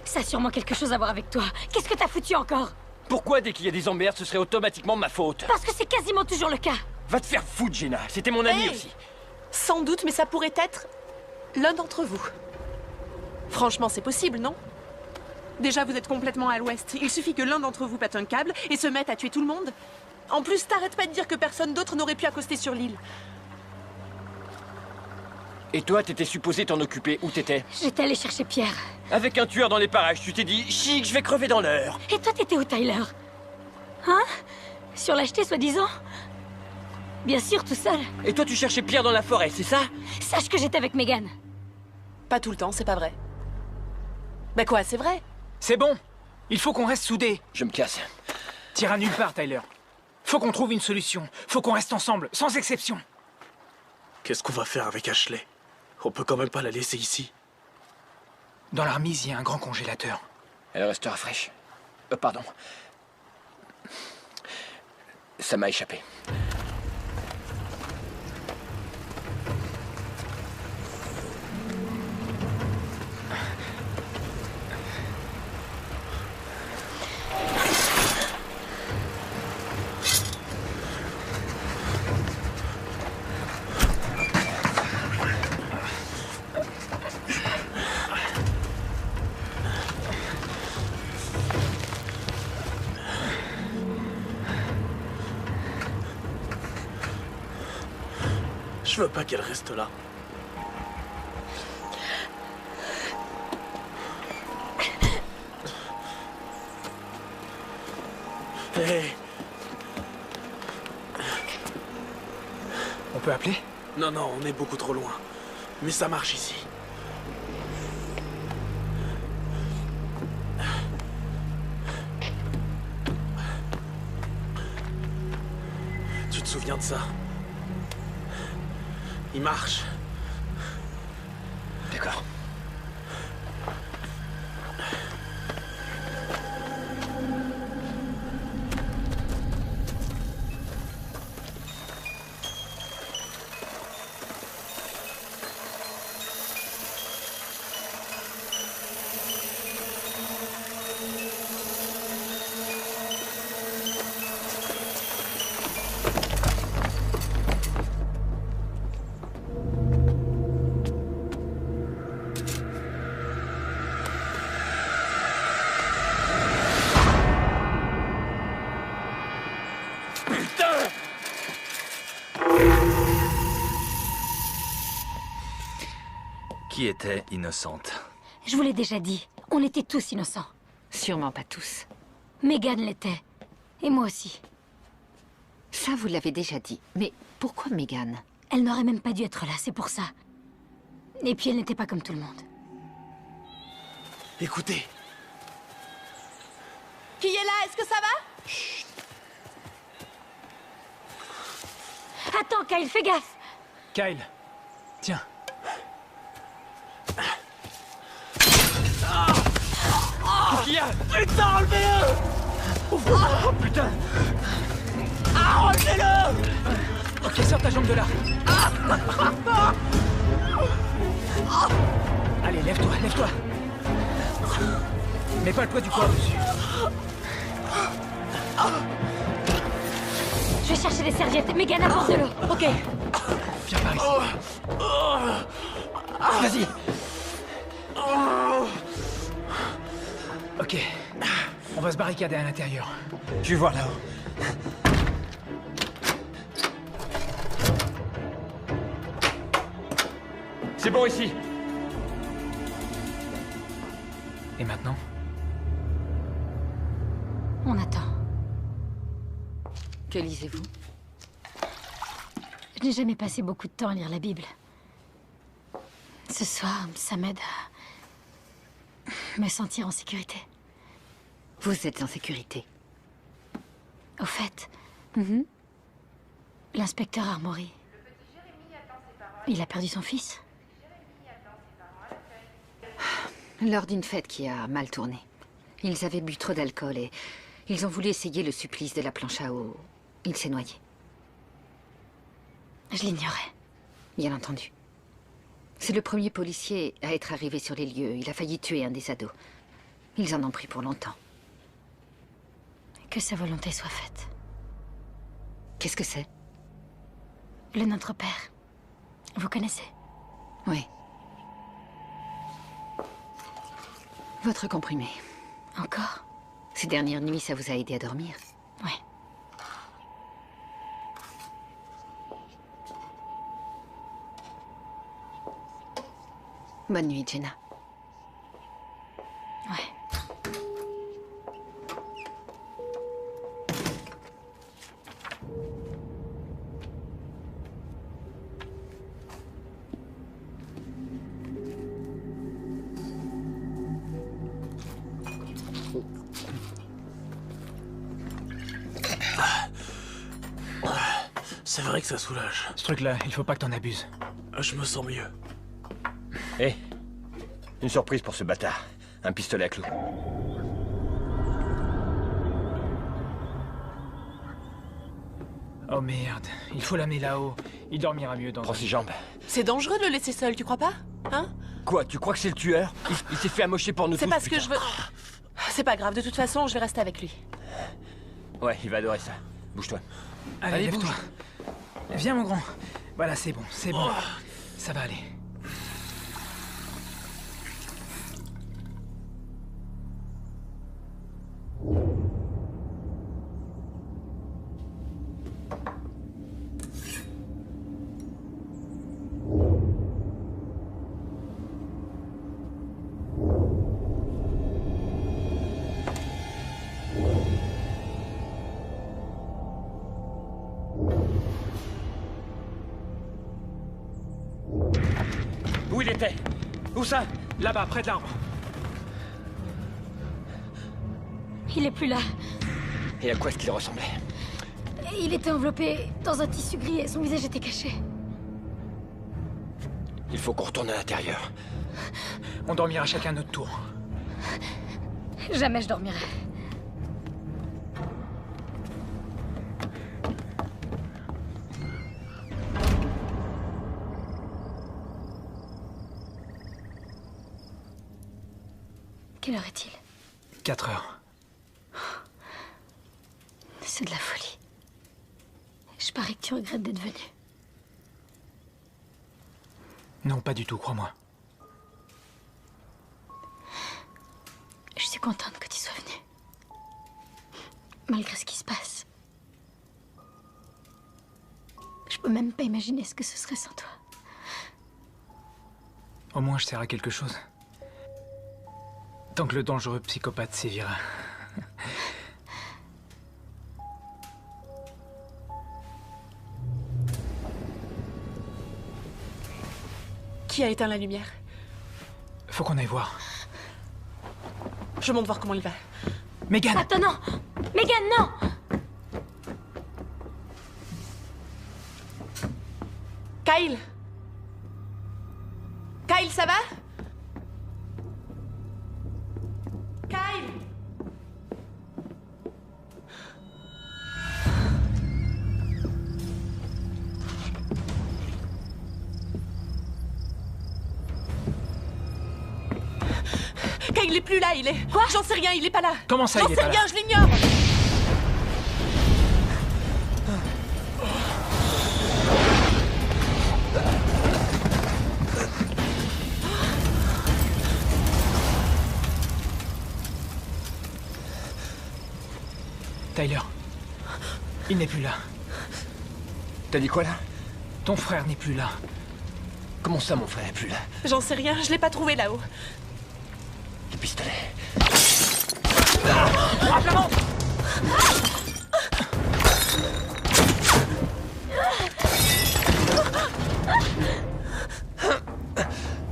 Ça a sûrement quelque chose à voir avec toi. Qu'est-ce que t'as foutu encore? Pourquoi dès qu'il y a des emmerdes, ce serait automatiquement ma faute? Parce que c'est quasiment toujours le cas. Va te faire foutre, Jenna. C'était mon ami Hey, aussi. sans doute, mais ça pourrait être l'un d'entre vous. Franchement, c'est possible, non? Déjà, vous êtes complètement à l'ouest. Il suffit que l'un d'entre vous pète un câble et se mette à tuer tout le monde. En plus, t'arrêtes pas de dire que personne d'autre n'aurait pu accoster sur l'île. Et toi, t'étais supposé t'en occuper. Où t'étais? J'étais allée chercher Pierre. Avec un tueur dans les parages, tu t'es dit, chic, je vais crever dans l'heure. Et toi, t'étais où, Tyler? Hein? Sur l'acheter, soi-disant? Bien sûr, tout seul. Et toi, tu cherchais Pierre dans la forêt, c'est ça? Sache que j'étais avec Megan. Pas tout le temps, c'est pas vrai. Bah quoi, c'est vrai? C'est bon. Il faut qu'on reste soudés. Je me casse. T'iras nulle part, Tyler. Faut qu'on trouve une solution. Faut qu'on reste ensemble, sans exception. Qu'est-ce qu'on va faire avec Ashley? On peut quand même pas la laisser ici. Dans la remise, il y a un grand congélateur. Elle restera fraîche. Pardon. Ça m'a échappé. Je veux pas qu'elle reste là. Hey. On peut appeler? Non, non, on est beaucoup trop loin. Mais ça marche ici. Tu te souviens de ça? Il marche. D'accord. Qui était innocente? Je vous l'ai déjà dit, on était tous innocents. Sûrement pas tous. Megan l'était. Et moi aussi. Ça, vous l'avez déjà dit. Mais pourquoi Megan? Elle n'aurait même pas dû être là, c'est pour ça. Et puis elle n'était pas comme tout le monde. Écoutez. Qui est là? Est-ce que ça va? Attends, Kyle, fais gaffe! Kyle, tiens. Qu'est-ce qu'il y a? Putain, enlevez-le! Oh putain! Ah, enlevez-le! Ok, sors ta jambe de là. Allez, lève-toi, lève-toi. Mets pas le poids du corps dessus. Je vais chercher des serviettes. Megan, apporte de l'eau. Ok. Viens par ici. Vas-y. Ok. On va se barricader à l'intérieur. Je vais voir là-haut. C'est bon ici. Et maintenant? On attend. Que lisez-vous? Je n'ai jamais passé beaucoup de temps à lire la Bible. Ce soir, ça m'aide à me sentir en sécurité. Vous êtes en sécurité. Au fait, l'inspecteur Armory, il a perdu son fils. Lors d'une fête qui a mal tourné. Ils avaient bu trop d'alcool et ils ont voulu essayer le supplice de la planche à eau. Il s'est noyé. Je l'ignorais. Bien entendu. C'est le premier policier à être arrivé sur les lieux. Il a failli tuer un des ados. Ils en ont pris pour longtemps. Que sa volonté soit faite. Qu'est-ce que c'est? Le Notre Père. Vous connaissez? Oui. Votre comprimé. Encore? Ces dernières nuits, ça vous a aidé à dormir? Ouais. Bonne nuit, Jenna. Ouais. C'est vrai que ça soulage. Ce truc-là, il faut pas que t'en abuses. Je me sens mieux. Hé, une surprise pour ce bâtard. Un pistolet à clous. Oh merde, il faut l'amener là-haut. Il dormira mieux dans... Prends ses jambes. C'est dangereux de le laisser seul, tu crois pas? Hein? Quoi, tu crois que c'est le tueur? Il s'est fait amocher pour nous tous. C'est parce que putain. je veux... C'est pas grave, de toute façon, je vais rester avec lui. Ouais, il va adorer ça. Bouge-toi. Allez, lève-toi. Viens, mon grand. Voilà, c'est bon, c'est bon. Ça va aller. Où il était? Où ça? Là-bas, près de l'arbre. Il est plus là. Et à quoi est-ce qu'il ressemblait? Il était enveloppé dans un tissu gris et son visage était caché. Il faut qu'on retourne à l'intérieur. On dormira chacun notre tour. Jamais je dormirai. Quelle heure est-il? 4 heures. C'est de la folie. Je parie que tu regrettes d'être venu. Non, pas du tout, crois-moi. Je suis contente que tu sois venu. Malgré ce qui se passe. Je peux même pas imaginer ce que ce serait sans toi. Au moins, je sers à quelque chose. Tant que le dangereux psychopathe sévira. Qui a éteint la lumière? Faut qu'on aille voir. Je monte voir comment il va. Megan! Attends, non! Megan, non! Kyle? Kyle, ça va? Kyle? Kyle, il est plus là, il est... Quoi? J'en sais rien, il est pas là. Comment ça, J'en il est sais pas rien, là? je l'ignore. Tyler. Il n'est plus là. T'as dit quoi là? Ton frère n'est plus là. Comment ça, mon frère est plus là? J'en sais rien, je l'ai pas trouvé là-haut. Le pistolet. Frappe la montre!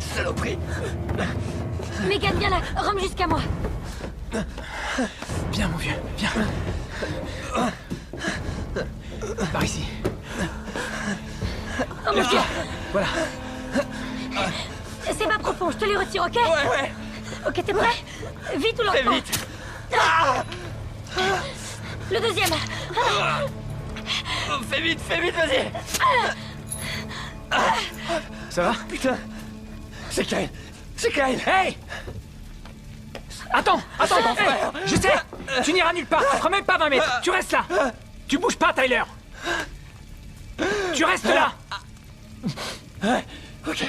Saloperie! Megan, viens là, rame jusqu'à moi. Viens, mon vieux, viens. Par ici. Oh mon Dieu! Voilà. C'est pas profond, je te les retire, ok? Ouais! Ok, t'es prêt? Vite ou lentement? Très vite! Le deuxième! Oh, fais vite, vas-y! Ça va? Putain! C'est Kyle! C'est Kyle! Hey! Attends, hey, je sais. Tu n'iras nulle part. Tu feras même pas 20 mètres. Tu restes là. Tu bouges pas, Tyler. Tu restes là. Ok.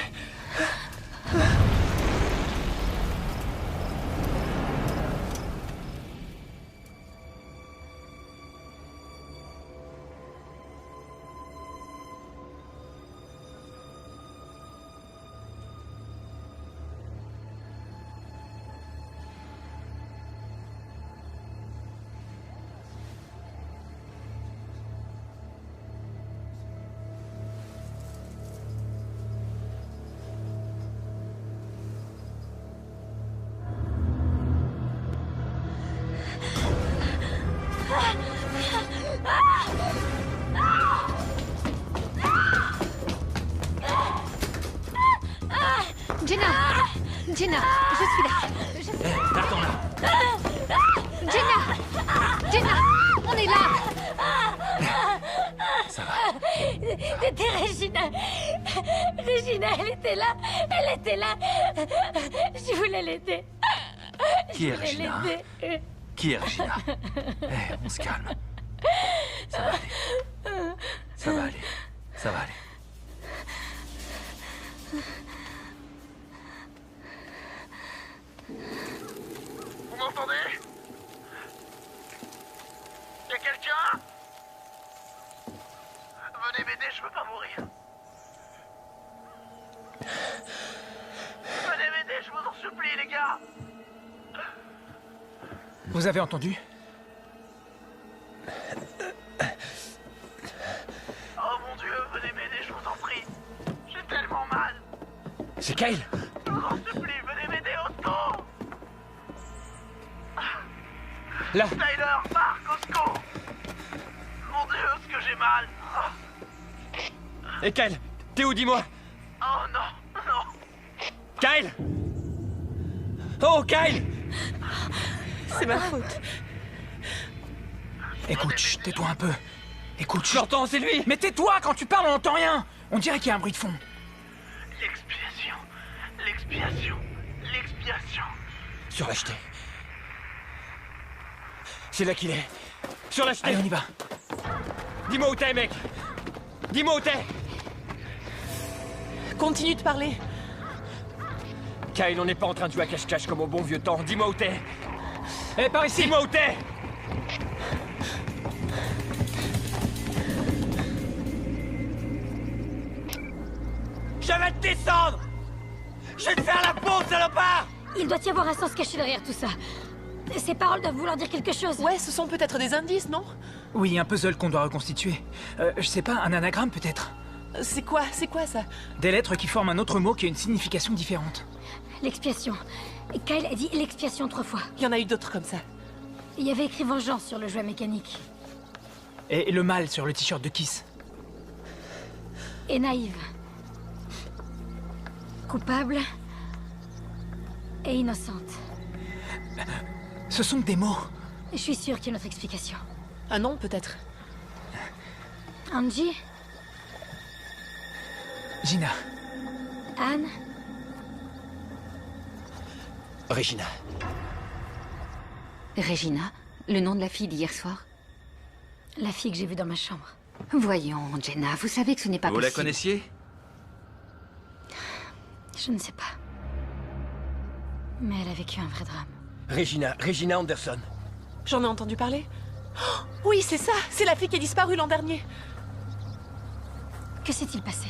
Jenna, je suis là. Attends là. Jenna, on est là. Ça va. C'était Regina. Regina, elle était là. Elle était là. Je voulais l'aider. Qui est Regina? Qui est Regina? On se calme. Ça va aller. Ça va aller. Ça va aller. Vous m'entendez? Y'a quelqu'un? Venez m'aider, je veux pas mourir. Venez m'aider, je vous en supplie, les gars. Vous avez entendu? Oh mon Dieu, venez m'aider, je vous en prie. J'ai tellement mal. C'est Kyle. Je vous en supplie, venez m'aider au secours. Là. Tyler, Marc, au secours. Mon Dieu, ce que j'ai mal. Et Kyle, t'es où, dis-moi? Oh non, non. Kyle! Oh, Kyle! C'est ma faute. Écoute, chut, tais-toi un peu. Écoute, chut. J'entends, c'est lui! Mais tais-toi, quand tu parles, on n'entend rien. On dirait qu'il y a un bruit de fond. L'expiation. L'expiation. L'expiation. Sur la jetée. C'est là qu'il est. Sur la jetée. Allez, on y va. Dis-moi où t'es, mec. Dis-moi où t'es. Continue de parler. Kyle, on n'est pas en train de jouer à cache-cache comme au bon vieux temps. Dis-moi où t'es. Eh, par ici. Dis-moi où t'es. Je vais te descendre. Je vais te faire la peau, salopard. Il doit y avoir un sens caché derrière tout ça. Ces paroles doivent vouloir dire quelque chose. Ouais, ce sont peut-être des indices, non? Oui, un puzzle qu'on doit reconstituer. Je sais pas, un anagramme peut-être. C'est quoi ça? Des lettres qui forment un autre mot qui a une signification différente. L'expiation. Kyle a dit l'expiation 3 fois. Il y en a eu d'autres comme ça. Il y avait écrit vengeance sur le jouet mécanique. Et le mal sur le t-shirt de Kiss. Et naïve. Coupable. Et innocente. Ce sont des mots. Je suis sûre qu'il y a une autre explication. Un nom, peut-être. Angie? Gina. Anne? Regina. Regina, le nom de la fille d'hier soir? La fille que j'ai vue dans ma chambre. Voyons, Jenna, vous savez que ce n'est pas Vous possible. la connaissiez? Je ne sais pas. Mais elle a vécu un vrai drame. Regina Anderson. J'en ai entendu parler. Oh, oui, c'est ça. C'est la fille qui a disparu l'an dernier. Que s'est-il passé?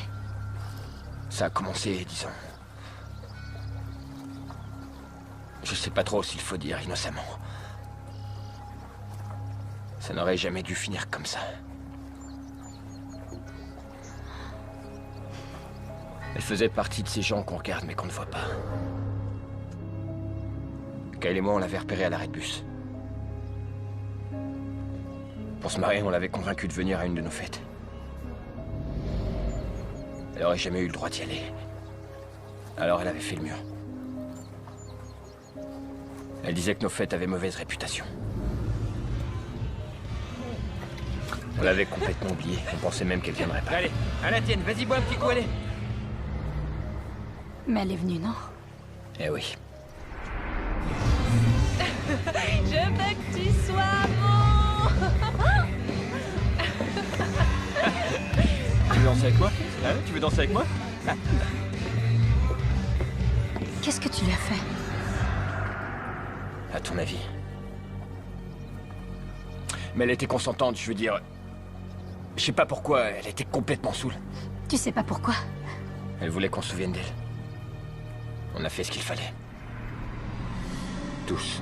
Ça a commencé, disons... Je sais pas trop s'il faut dire innocemment. Ça n'aurait jamais dû finir comme ça. Elle faisait partie de ces gens qu'on regarde mais qu'on ne voit pas. Kyle et moi, on l'avait repérée à l'arrêt de bus. Pour se marier, on l'avait convaincue de venir à une de nos fêtes. Elle aurait jamais eu le droit d'y aller. Alors elle avait fait le mur. Elle disait que nos fêtes avaient mauvaise réputation. On l'avait complètement oubliée. On pensait même qu'elle viendrait pas. Allez, à la tienne, vas-y, bois un petit coup, allez. Mais elle est venue, non? Eh oui. Je veux que tu sois mon... Tu veux danser avec moi? Hein? Tu veux danser avec moi? Qu'est-ce que tu lui as fait? À ton avis? Mais elle était consentante, je veux dire... Je sais pas pourquoi, elle était complètement saoule. Tu sais pas pourquoi? Elle voulait qu'on se souvienne d'elle. On a fait ce qu'il fallait. Tous.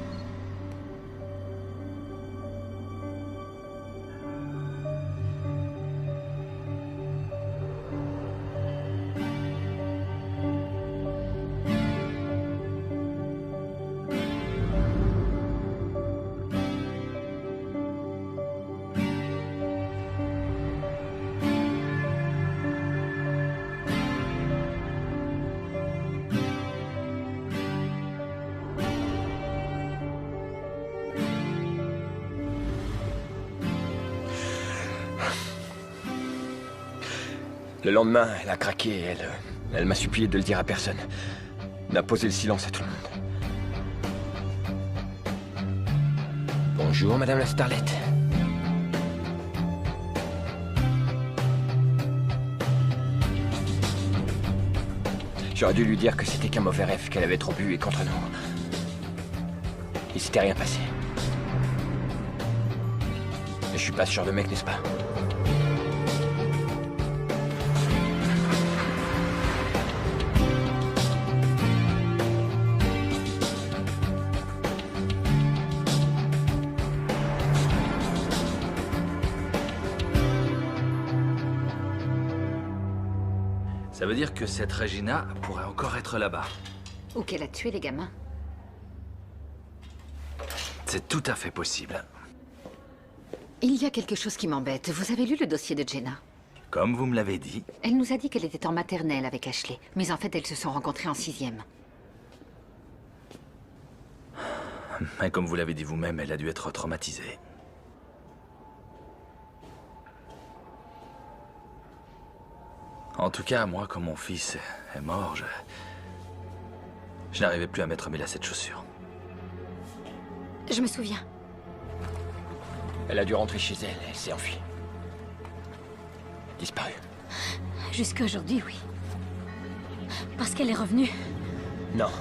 Le lendemain, elle a craqué et elle m'a supplié de le dire à personne. D'imposer le silence à tout le monde. Bonjour, Madame la Starlette. J'aurais dû lui dire que c'était qu'un mauvais rêve, qu'elle avait trop bu et qu'entre nous... il s'était rien passé. Mais je suis pas ce genre de mec, n'est-ce pas? Ça veut dire que cette Regina pourrait encore être là-bas. Ou qu'elle a tué les gamins. C'est tout à fait possible. Il y a quelque chose qui m'embête. Vous avez lu le dossier de Jenna? Comme vous me l'avez dit. Elle nous a dit qu'elle était en maternelle avec Ashley. Mais en fait, elles se sont rencontrées en 6e. Et comme vous l'avez dit vous-même, elle a dû être traumatisée. En tout cas, moi, quand mon fils est mort, je n'arrivais plus à mettre mes lacets de chaussures. Je me souviens. Elle a dû rentrer chez elle, elle s'est enfuie. Disparue. Jusqu'à aujourd'hui, oui. Parce qu'elle est revenue. Non.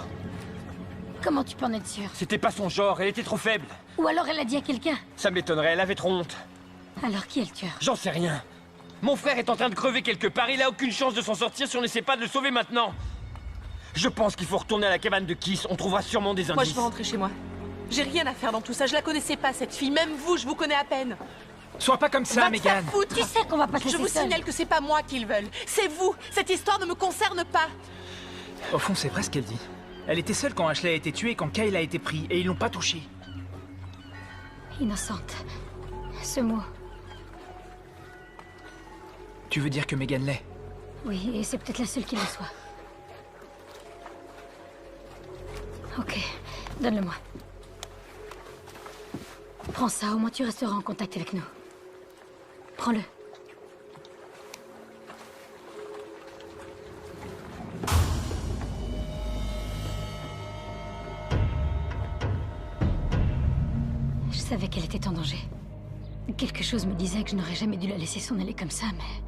Comment tu peux en être sûr? C'était pas son genre, elle était trop faible. Ou alors elle a dit à quelqu'un. Ça m'étonnerait, elle avait trop honte. Alors qui est le tueur? J'en sais rien. Mon frère est en train de crever quelque part, il a aucune chance de s'en sortir si on n'essaie pas de le sauver maintenant. Je pense qu'il faut retourner à la cabane de Kiss, on trouvera sûrement des indices. Moi, je veux rentrer chez moi. J'ai rien à faire dans tout ça, je la connaissais pas, cette fille. Même vous, je vous connais à peine. Sois pas comme ça, Va te Megan. faire foutre. Tu sais qu'on va pas te Je laisser vous seule. signale que c'est pas moi qu'ils veulent. C'est vous. Cette histoire ne me concerne pas. Au fond, c'est vrai ce qu'elle dit. Elle était seule quand Ashley a été tuée et quand Kyle a été pris, et ils l'ont pas touchée. Innocente. Ce mot. Tu veux dire que Megan l'est? Oui, et c'est peut-être la seule qui le soit. Ok, donne-le-moi. Prends ça, au moins tu resteras en contact avec nous. Prends-le. Je savais qu'elle était en danger. Quelque chose me disait que je n'aurais jamais dû la laisser s'en aller comme ça, mais...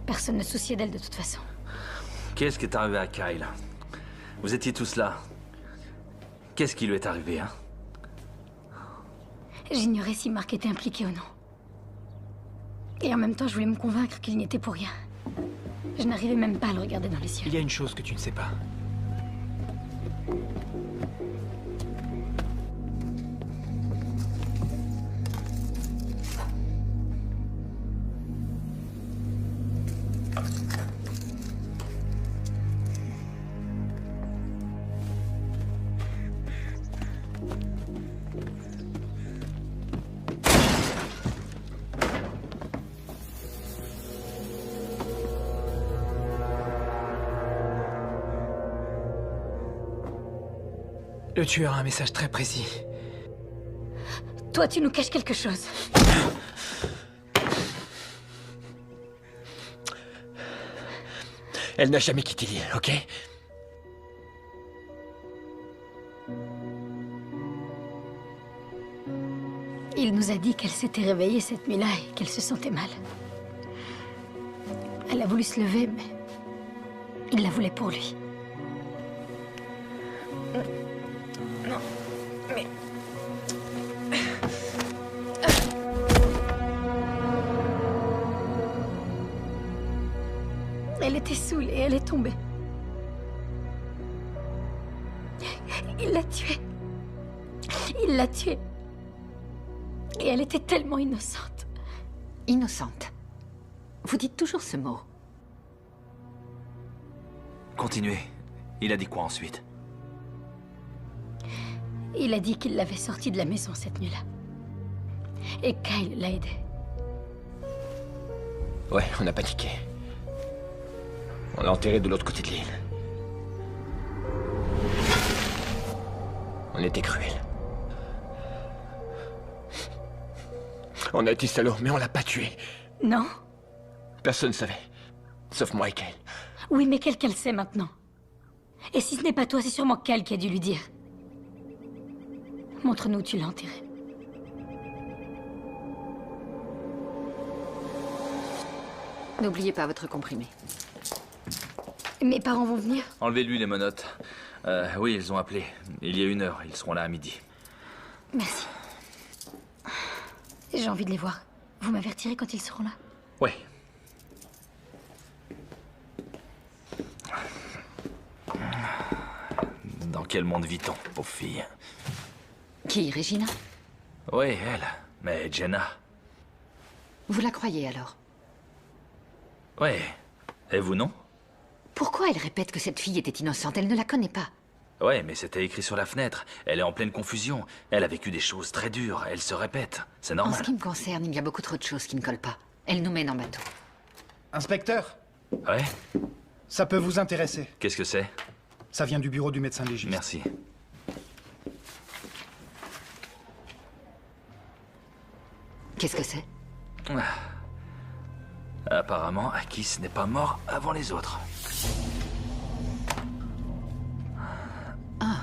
Personne ne se souciait d'elle de toute façon. Qu'est-ce qui est arrivé à Kyle? Vous étiez tous là. Qu'est-ce qui lui est arrivé, hein? J'ignorais si Mark était impliqué ou non. Et en même temps, je voulais me convaincre qu'il n'y était pour rien. Je n'arrivais même pas à le regarder dans les yeux. Il y a une chose que tu ne sais pas. Le tueur a un message très précis. Toi, tu nous caches quelque chose. Elle n'a jamais quitté l'île, ok? Il nous a dit qu'elle s'était réveillée cette nuit-là et qu'elle se sentait mal. Elle a voulu se lever, mais il la voulait pour lui. Non, mais... Elle était saoulée, elle est tombée. Il l'a tuée. Il l'a tuée. Et elle était tellement innocente. Innocente. Vous dites toujours ce mot. Continuez. Il a dit quoi ensuite? Il a dit qu'il l'avait sortie de la maison cette nuit-là. Et Kyle l'a aidé. Ouais, on a paniqué. On l'a enterré de l'autre côté de l'île. On était cruels. On a été salauds, mais on l'a pas tué. Non? Personne ne savait. Sauf moi et Kyle. Oui, mais quelqu'un le sait maintenant. Et si ce n'est pas toi, c'est sûrement Kyle qui a dû lui dire. Montre-nous où tu l'as enterré. N'oubliez pas votre comprimé. Mes parents vont venir? Enlevez-lui les menottes. Oui, ils ont appelé. Il y a 1 heure, ils seront là à midi. Merci. J'ai envie de les voir. Vous m'avertirez quand ils seront là? Oui. Dans quel monde vit-on, pauvre fille? Qui, Regina? Oui, elle. Mais Jenna. Vous la croyez alors? Oui. Et vous, non? Pourquoi elle répète que cette fille était innocente? Elle ne la connaît pas. Ouais, mais c'était écrit sur la fenêtre. Elle est en pleine confusion. Elle a vécu des choses très dures. Elle se répète. C'est En normal. ce qui me concerne, il y a beaucoup trop de choses qui ne collent pas. Elle nous mène en bateau. Inspecteur, Ouais? ça peut vous intéresser. Qu'est-ce que c'est? Ça vient du bureau du médecin légiste. Merci. Qu'est-ce que c'est? Apparemment, Akis n'est pas mort avant les autres. Ah.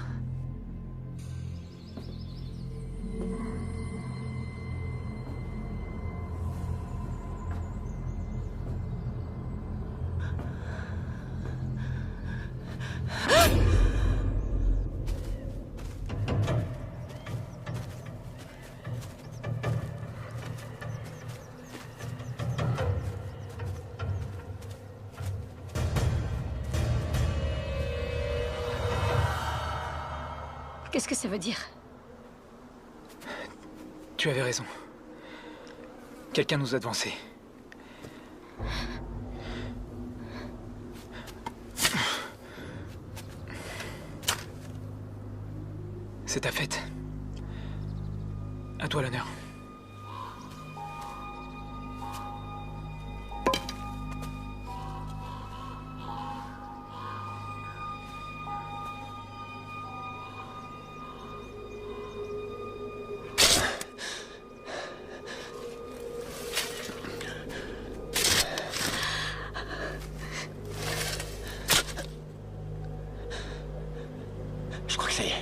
Qu'est-ce que ça veut dire? Tu avais raison. Quelqu'un nous a devancés. C'est ta fête. À toi l'honneur. Je crois que ça y est.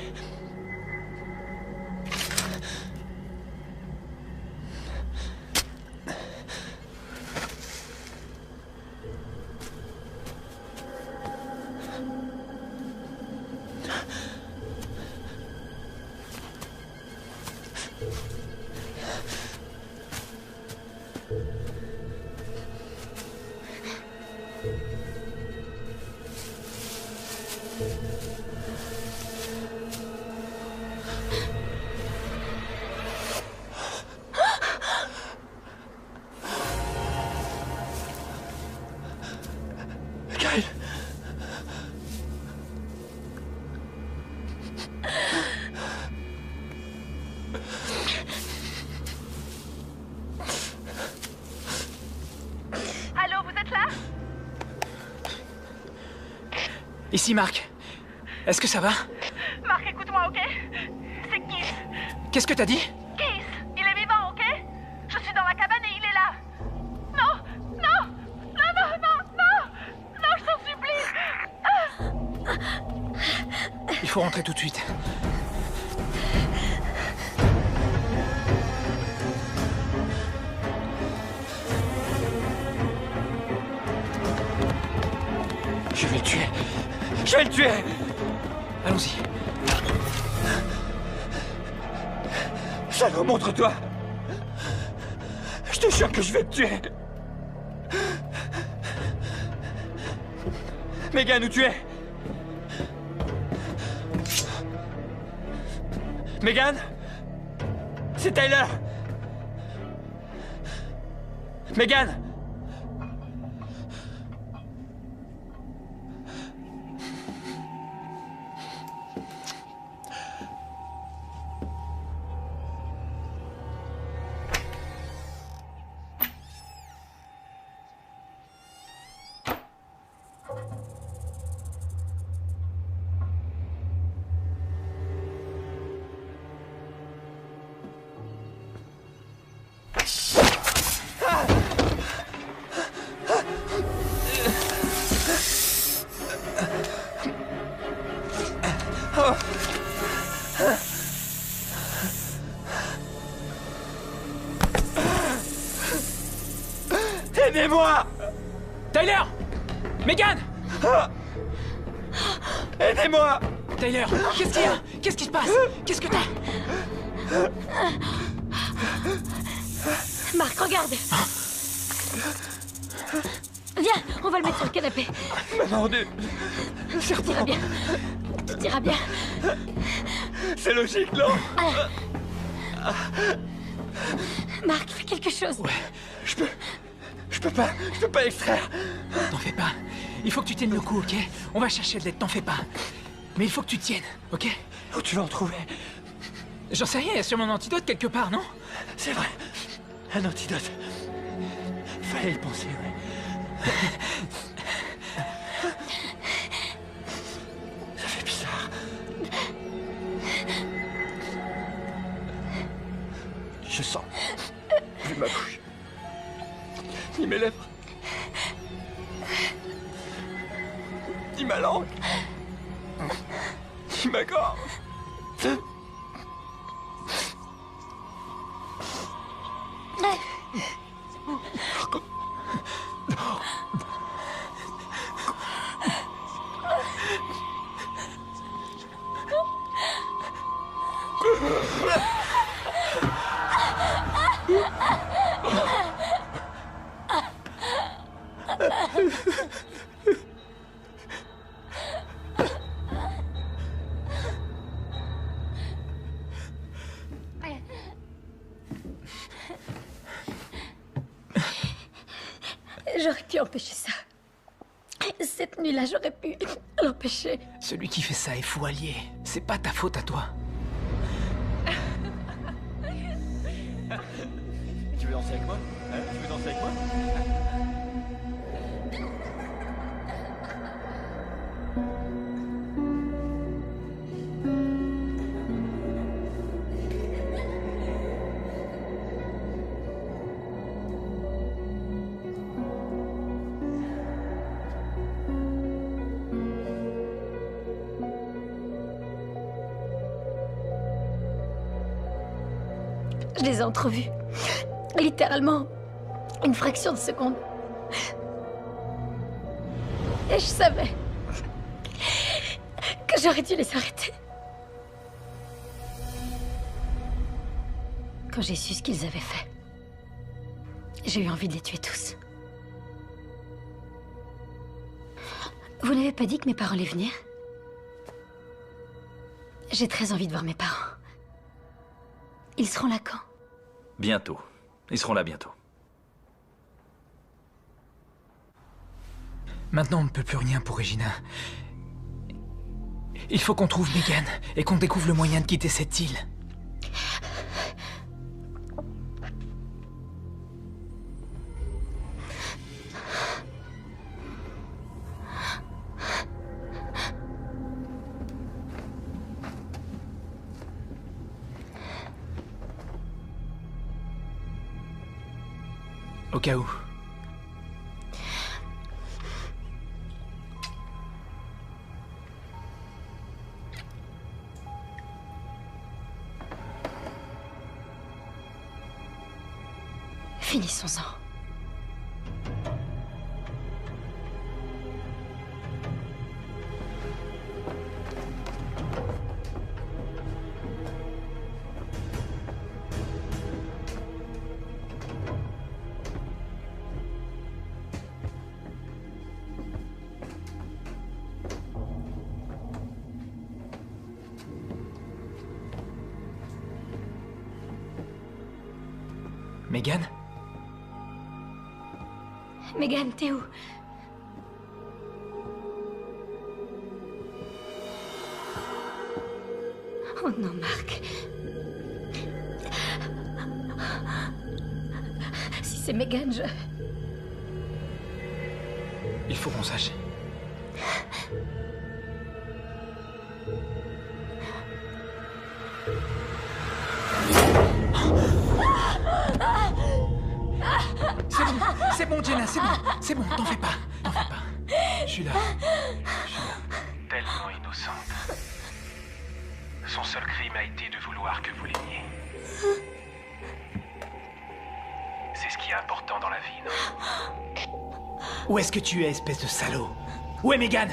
Kyle. Allô, vous êtes là? Ici, Marc. Est-ce que ça va? Marc, écoute-moi, ok? C'est Keith. Qu'est-ce que t'as dit? Keith, il est vivant, ok? Je suis dans la cabane et il est là. Non, non, non, non, non, non, non, je t'en supplie. Il faut rentrer tout de suite. vais le tuer. Je vais le tuer. Allons-y. Salaud, montre-toi. Je te jure que je vais te tuer. Megan, où tu es? Megan? C'est Tyler. Megan? Aidez-moi! Tyler! Megan! Aidez-moi! Tyler, qu'est-ce qu'il y a? Qu'est-ce qui se passe? Qu'est-ce que t'as? Marc, regarde. Viens, on va le mettre sur le canapé. Mordu! Tout ira bien. Tout ira bien. C'est logique, non? Marc, fais quelque chose. Ouais. Je peux pas l'extraire. T'en fais pas. Il faut que tu tiennes le coup, ok? On va chercher de l'aide, t'en fais pas. Mais il faut que tu tiennes, ok? Où tu vas en trouver? J'en sais rien, il y a sûrement un antidote quelque part, non? C'est vrai. Un antidote. Fallait y penser, ouais. Ça fait bizarre. Je sens. Ni ma bouche. Ni mes lèvres. Ni ma langue. Ni ma gorge. J'aurais pu empêcher ça. Cette nuit-là, j'aurais pu l'empêcher. Celui qui fait ça est fou allié. C'est pas ta faute à toi. Tu veux danser avec moi? Hein? Tu veux danser avec moi? Je les ai entrevus. Littéralement, une fraction de seconde. Et je savais que j'aurais dû les arrêter. Quand j'ai su ce qu'ils avaient fait, j'ai eu envie de les tuer tous. Vous n'avez pas dit que mes parents allaient venir? J'ai très envie de voir mes parents. Ils seront là quand? Bientôt. Ils seront là bientôt. Maintenant, on ne peut plus rien pour Regina. Il faut qu'on trouve Megan et qu'on découvre le moyen de quitter cette île. Au cas où. Finissons-en. Megan? Megan, t'es où? Oh non, Marc. Si c'est Megan, je... Il faut qu'on sache. C'est bon, Jenna, c'est bon, t'en fais pas. Je suis là. Tellement innocente. Son seul crime a été de vouloir que vous l'aimiez. C'est ce qui est important dans la vie, non? Où est-ce que tu es, espèce de salaud? Où est Megan?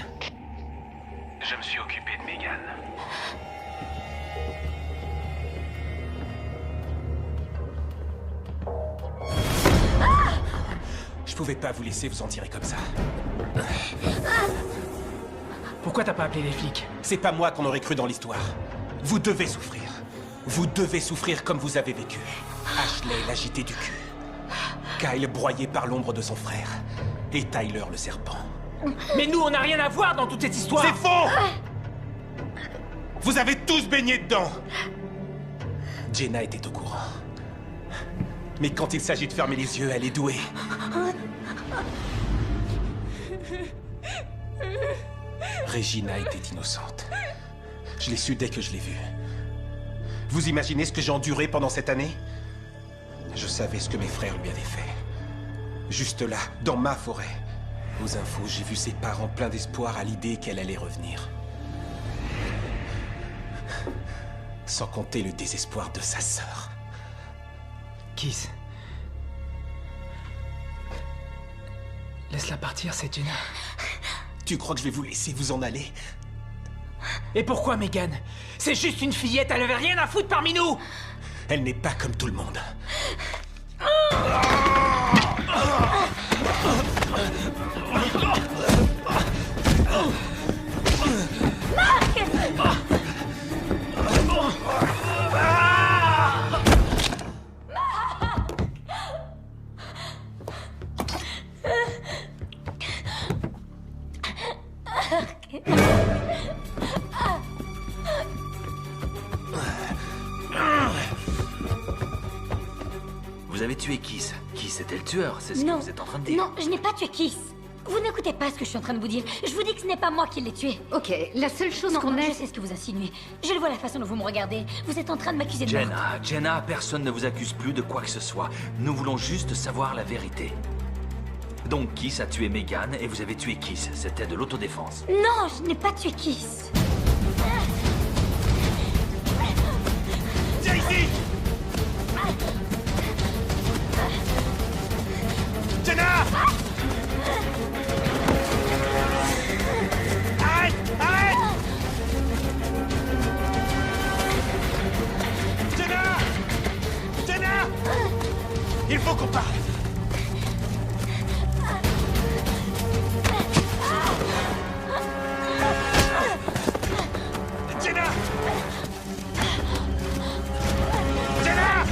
Je me suis occupé de Megan. Je pouvais pas vous laisser vous en tirer comme ça. Pourquoi t'as pas appelé les flics? C'est pas moi qu'on aurait cru dans l'histoire. Vous devez souffrir. Vous devez souffrir comme vous avez vécu. Ashley l'agité du cul. Kyle broyé par l'ombre de son frère. Et Tyler le serpent. Mais nous, on n'a rien à voir dans toute cette histoire! C'est faux! Vous avez tous baigné dedans! Jenna était au courant. Mais quand il s'agit de fermer les yeux, elle est douée. Regina était innocente. Je l'ai su dès que je l'ai vue. Vous imaginez ce que j'ai enduré pendant cette année? Je savais ce que mes frères lui avaient fait. Juste là, dans ma forêt. Aux infos, j'ai vu ses parents pleins d'espoir à l'idée qu'elle allait revenir. Sans compter le désespoir de sa sœur. Kiss. Laisse-la partir, c'est Jenna. Tu crois que je vais vous laisser vous en aller? Et pourquoi, Megan? C'est juste une fillette, elle avait rien à foutre parmi nous! Elle n'est pas comme tout le monde. Vous avez tué Kiss. Kiss était le tueur, c'est ce que vous êtes en train de dire. Non, je n'ai pas tué Kiss. Vous n'écoutez pas ce que je suis en train de vous dire. Je vous dis que ce n'est pas moi qui l'ai tué. Ok, la seule chose qu'on Je ait... sais ce que vous insinuez. Je le vois la façon dont vous me regardez. Vous êtes en train de m'accuser de meurtre. Jenna, personne ne vous accuse plus de quoi que ce soit. Nous voulons juste savoir la vérité. Donc Kiss a tué Megan et vous avez tué Kiss. C'était de l'autodéfense. Non, je n'ai pas tué Kiss. Viens ici! Jenna! Arrête! Arrête! Jenna! Jenna! Il faut qu'on parle! Jenna! Jenna!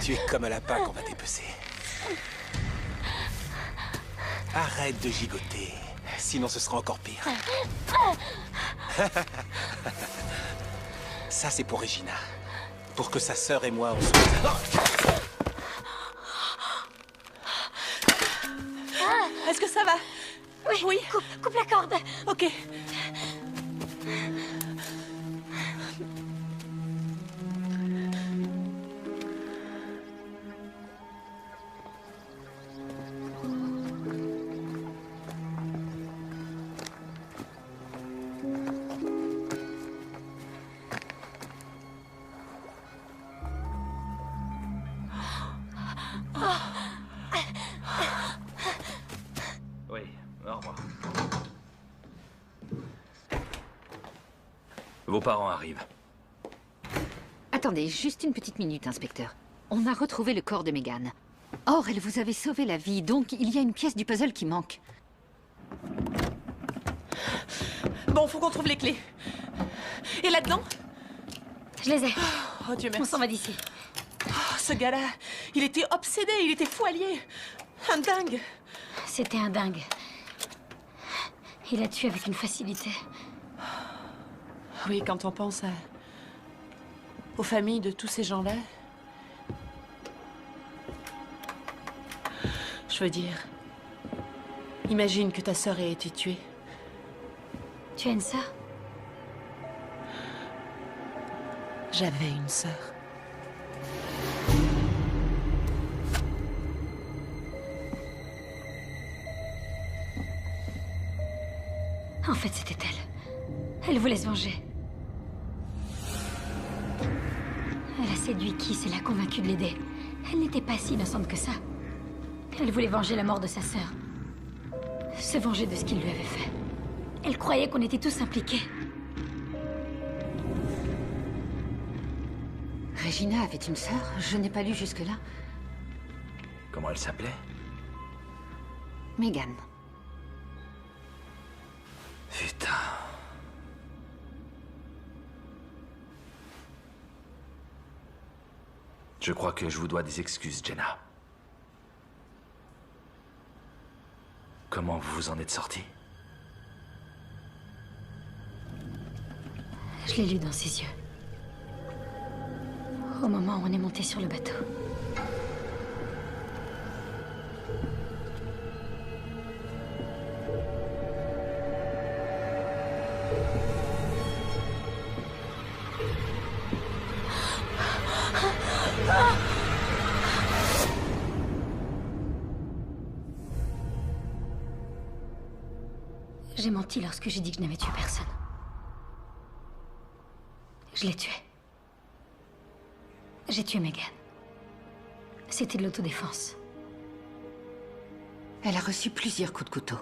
Tu es comme un lapin qu'on va dépecer. Arrête de gigoter, sinon ce sera encore pire. Ça, c'est pour Regina. Pour que sa sœur et moi, on soit... Est-ce que ça va? Oui. Coupe la corde. Ok. Oui, au revoir. Vos parents arrivent. Attendez, juste une petite minute, inspecteur. On a retrouvé le corps de Megan. Or, elle vous avait sauvé la vie, donc il y a une pièce du puzzle qui manque. Bon, faut qu'on trouve les clés. Et là-dedans? Je les ai. Oh, Dieu merci. On s'en va d'ici. Oh, ce gars-là, il était obsédé, il était fou allié. Un dingue. C'était un dingue. Il a tué avec une facilité. Oui, quand on pense aux familles de tous ces gens-là. Je veux dire, imagine que ta sœur ait été tuée. Tu as une sœur? J'avais une sœur. En fait, c'était elle. Elle voulait se venger. Elle a séduit Kiss et l'a convaincu de l'aider. Elle n'était pas si innocente que ça. Elle voulait venger la mort de sa sœur. Se venger de ce qu'il lui avait fait. Elle croyait qu'on était tous impliqués. Regina avait une sœur? Je n'ai pas lu jusque-là. Comment elle s'appelait? Megan. Putain. Je crois que je vous dois des excuses, Jenna. Comment vous vous en êtes sortie? Je l'ai lu dans ses yeux. Au moment où on est monté sur le bateau. J'ai menti lorsque j'ai dit que je n'avais tué personne. Je l'ai tué. J'ai tué Megan. C'était de l'autodéfense. Elle a reçu plusieurs coups de couteau.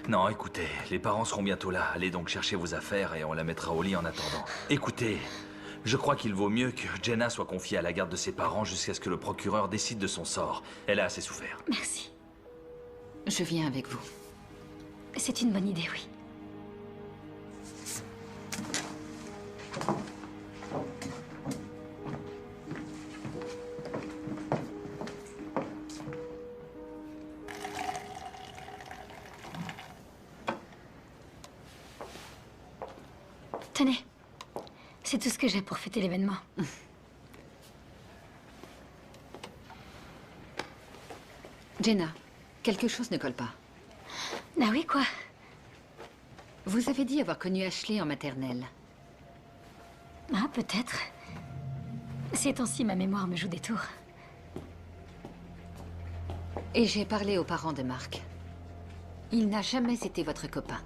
Non, écoutez, les parents seront bientôt là. Allez donc chercher vos affaires et on la mettra au lit en attendant. Écoutez, je crois qu'il vaut mieux que Jenna soit confiée à la garde de ses parents jusqu'à ce que le procureur décide de son sort. Elle a assez souffert. Merci. Je viens avec vous. C'est une bonne idée, oui. Tenez, c'est tout ce que j'ai pour fêter l'événement. Jenna, quelque chose ne colle pas. Ah oui, quoi? Vous avez dit avoir connu Ashley en maternelle. Ah, peut-être. Ces temps-ci, ma mémoire me joue des tours. Et j'ai parlé aux parents de Mark. Il n'a jamais été votre copain.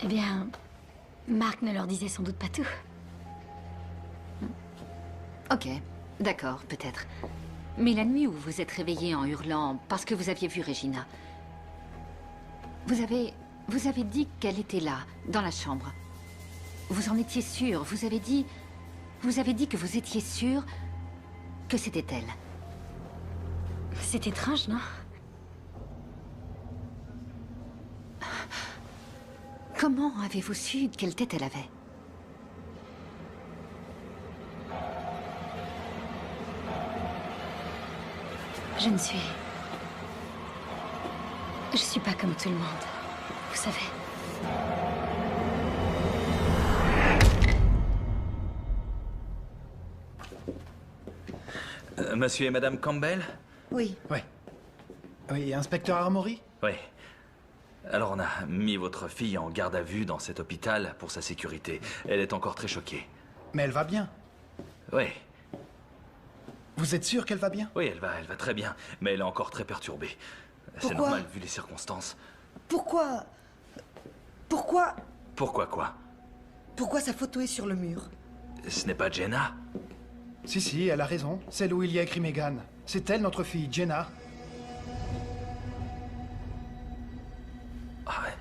Eh bien, Mark ne leur disait sans doute pas tout. Ok, d'accord, peut-être. Mais la nuit où vous êtes réveillé en hurlant parce que vous aviez vu Regina, vous avez dit qu'elle était là, dans la chambre. Vous en étiez sûr, vous avez dit que vous étiez sûr que c'était elle. C'est étrange, non? Comment avez-vous su quelle tête elle avait? Je suis pas comme tout le monde, vous savez. Monsieur et Madame Campbell? Oui. Oui, inspecteur Armory? Oui. Alors on a mis votre fille en garde à vue dans cet hôpital pour sa sécurité. Elle est encore très choquée. Mais elle va bien. Oui. Vous êtes sûr qu'elle va bien? Oui, elle va très bien, mais elle est encore très perturbée. C'est normal vu les circonstances. Pourquoi Pourquoi quoi? Pourquoi sa photo est sur le mur? Ce n'est pas Jenna? Si, elle a raison. Celle où il y a écrit Megan. C'est elle, notre fille, Jenna. Ah ouais.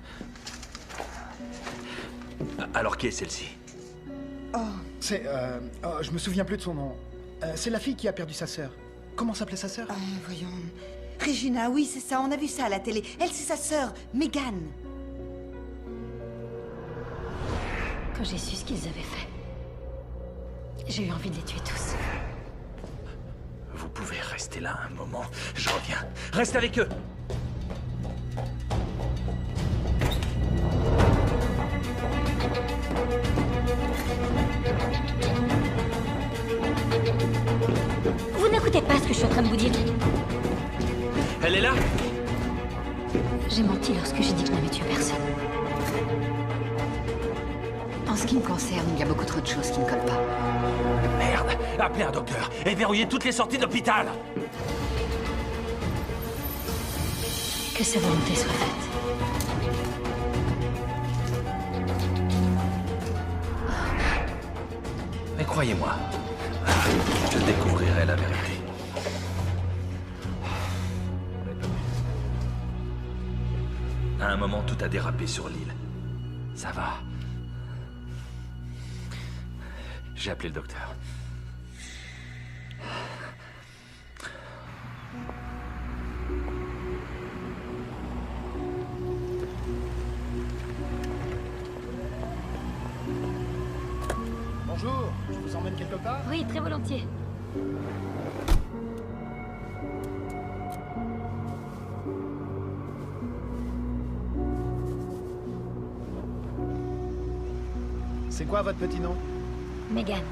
Alors qui est celle-ci? C'est, je me souviens plus de son nom. C'est la fille qui a perdu sa sœur. Comment s'appelait sa sœur? Voyons... Regina, oui, c'est ça, on a vu ça à la télé. Elle, c'est sa sœur, Megan. Quand j'ai su ce qu'ils avaient fait, j'ai eu envie de les tuer tous. Vous pouvez rester là un moment. Je reviens. Reste avec eux. Vous n'écoutez pas ce que je suis en train de vous dire. Elle est là? J'ai menti lorsque j'ai dit que je n'avais tué personne. En ce qui me concerne, il y a beaucoup trop de choses qui ne collent pas. Merde! Appelez un docteur et verrouillez toutes les sorties de l'hôpital! Que sa volonté soit faite. Mais croyez-moi, je découvrirai la vérité. À un moment, tout a dérapé sur l'île. Ça va. J'ai appelé le docteur. Bonjour, je vous emmène quelque part? Oui, très volontiers. C'est quoi votre petit nom? Megan.